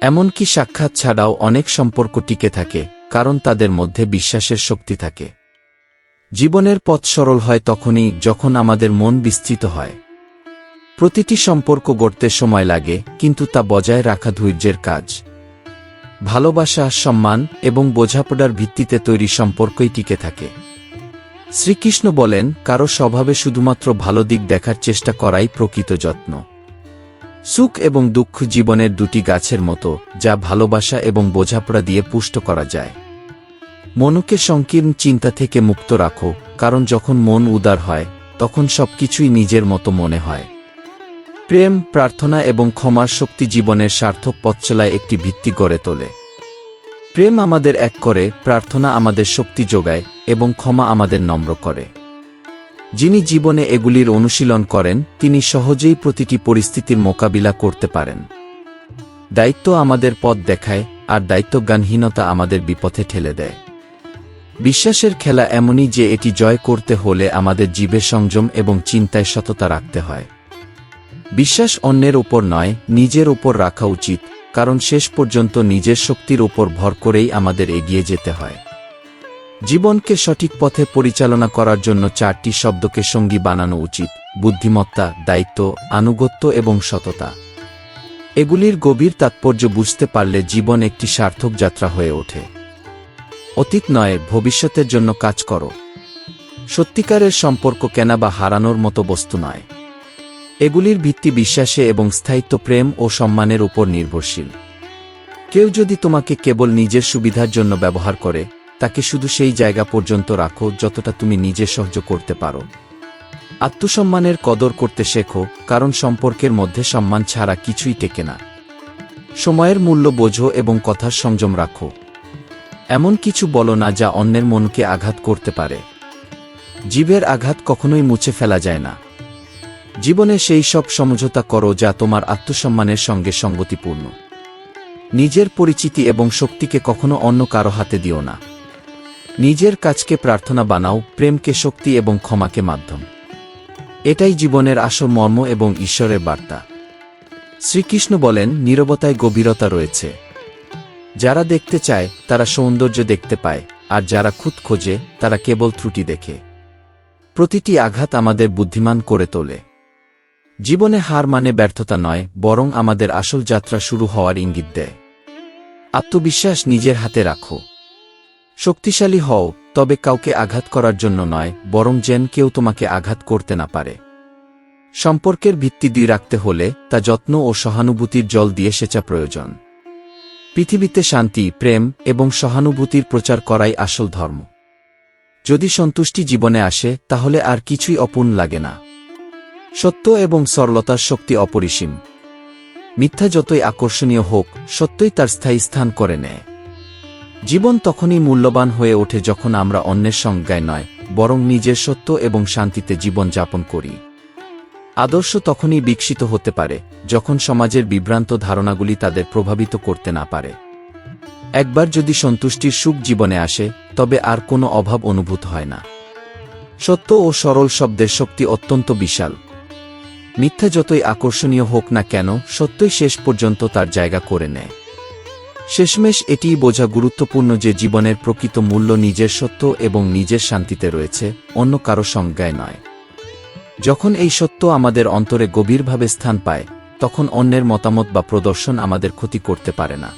এমনকি সাক্ষাৎ ছাড়াও অনেক সম্পর্ক টিকে থাকে, কারণ তাদের মধ্যে বিশ্বাসের শক্তি থাকে। জীবনের পথ সরল হয় তখনই যখন আমাদের মন বিস্তৃত হয়। প্রতিটি সম্পর্ক গড়তে সময় লাগে, কিন্তু তা বজায় রাখা ধৈর্যের কাজ। ভালোবাসা, সম্মান এবং বোঝাপড়ার ভিত্তিতে তৈরি সম্পর্কই টিকে থাকে। শ্রীকৃষ্ণ বলেন, কারো স্বভাবে শুধুমাত্র ভালো দিক দেখার চেষ্টা করাই প্রকৃত যত্ন। সুখ এবং দুঃখ জীবনের দুটি গাছের মতো, যা ভালোবাসা এবং বোঝাপড়া দিয়ে পুষ্ট করা যায়। মনকে সংকীর্ণ চিন্তা থেকে মুক্ত রাখো, কারণ যখন মন উদার হয় তখন সবকিছুই নিজের মতো মনে হয়। প্রেম, প্রার্থনা এবং ক্ষমার শক্তি জীবনের সার্থক পথচলায় একটি ভিত্তি গড়ে তোলে। প্রেম আমাদের এক করে, প্রার্থনা আমাদের শক্তি যোগায় এবং ক্ষমা আমাদের নম্র করে। যিনি জীবনে এগুলির অনুশীলন করেন তিনি সহজেই প্রতিটি পরিস্থিতির মোকাবিলা করতে পারেন। দায়িত্ব আমাদের পথ দেখায়, আর দায়িত্বজ্ঞানহীনতা আমাদের বিপথে ঠেলে দেয়। বিশ্বাসের খেলা এমনই যে এটি জয় করতে হলে আমাদের জীবে সংযম এবং চিন্তায় সততা রাখতে হয়। বিশ্বাস অন্যের উপর নয়, নিজের উপর রাখা উচিত, কারণ শেষ পর্যন্ত নিজের শক্তির উপর ভর করেই আমাদের এগিয়ে যেতে হয়। জীবনকে সঠিক পথে পরিচালনা করার জন্য 4টি শব্দকে সঙ্গী বানানো উচিত: বুদ্ধিমত্তা, দায়িত্ব, আনুগত্য এবং সততা। এগুলির গভীর তাৎপর্য বুঝতে পারলে জীবন একটি সার্থক যাত্রা হয়ে ওঠে। অতীত নয়, ভবিষ্যতের জন্য কাজ করো। সত্যিকারের সম্পর্ক কেনা বা হারানোর মতো বস্তু নয়। এগুলির ভিত্তি বিশ্বাসে এবং স্থায়িত্ব প্রেম ও সম্মানের উপর নির্ভরশীল। কেউ যদি তোমাকে কেবল নিজের সুবিধার জন্য ব্যবহার করে, তাকে শুধু সেই জায়গা পর্যন্ত রাখো যতটা তুমি নিজে সহ্য করতে পারো। আত্মসম্মানের কদর করতে শেখো, কারণ সম্পর্কের মধ্যে সম্মান ছাড়া কিছুই টেকে না। সময়ের মূল্য বোঝো এবং কথার সংযম রাখো। এমন কিছু বলো না যা অন্যের মনকে আঘাত করতে পারে। জীবের আঘাত কখনোই মুছে ফেলা যায় না। জীবনে সেই সব সমঝোতা করো যা তোমার আত্মসম্মানের সঙ্গে সঙ্গতিপূর্ণ। নিজের পরিচিতি এবং শক্তিকে কখনো অন্য কারো হাতে দিও না। নিজের কাজকে প্রার্থনা বানাও, প্রেমকে শক্তি এবং ক্ষমাকে মাধ্যম। এটাই জীবনের আসল মর্ম এবং ঈশ্বরের বার্তা। শ্রীকৃষ্ণ বলেন, নীরবতায় গভীরতা রয়েছে। যারা দেখতে চায় তারা সৌন্দর্য দেখতে পায়, আর যারা খুঁত খোঁজে তারা কেবল ত্রুটি দেখে। প্রতিটি আঘাত আমাদের বুদ্ধিমান করে তোলে। জীবনে হার মানে ব্যর্থতা নয়, বরং আমাদের আসল যাত্রা শুরু হওয়ার ইঙ্গিত দেয়। আত্মবিশ্বাস নিজের হাতে রাখো। শক্তিশালী হও, তবে কাউকে আঘাত করার জন্য নয়, বরং যেন কেউ তোমাকে আঘাত করতে না পারে। সম্পর্কের ভিত্তি দিয়ে রাখতে হলে তা যত্ন ও সহানুভূতির জল দিয়ে সেচা প্রয়োজন। পৃথিবীতে শান্তি, প্রেম এবং সহানুভূতির প্রচার করাই আসল ধর্ম। যদি সন্তুষ্টি জীবনে আসে, তাহলে আর কিছুই অপূর্ণ লাগে না। সত্য এবং সরলতার শক্তি অপরিসীম। মিথ্যা যতই আকর্ষণীয় হোক, সত্যই তার স্থায়ী স্থান করে নেয়। জীবন তখনই মূল্যবান হয়ে ওঠে যখন আমরা অন্যের সংজ্ঞায় নয়, বরং নিজের সত্য এবং শান্তিতে জীবন যাপন করি। আদর্শ তখনই বিকশিত হতে পারে যখন সমাজের বিভ্রান্ত ধারণাগুলি তাদের প্রভাবিত করতে না পারে। একবার যদি সন্তুষ্টির সুখ জীবনে আসে, তবে আর কোনো অভাব অনুভূত হয় না। সত্য ও সরল শব্দের শক্তি অত্যন্ত বিশাল। মিথ্যা যতই আকর্ষণীয় হোক না কেন, সত্যই শেষ পর্যন্ত তার জায়গা করে নেয়। শেষমেশ এটিই বোঝা গুরুত্বপূর্ণ যে জীবনের প্রকৃত মূল্য নিজের সত্য এবং নিজের শান্তিতে রয়েছে, অন্য কারো সংজ্ঞায় নয়। যখন এই সত্য আমাদের অন্তরে গভীরভাবে স্থান পায়, তখন অন্যের মতামত বা প্রদর্শন আমাদের ক্ষতি করতে পারে না।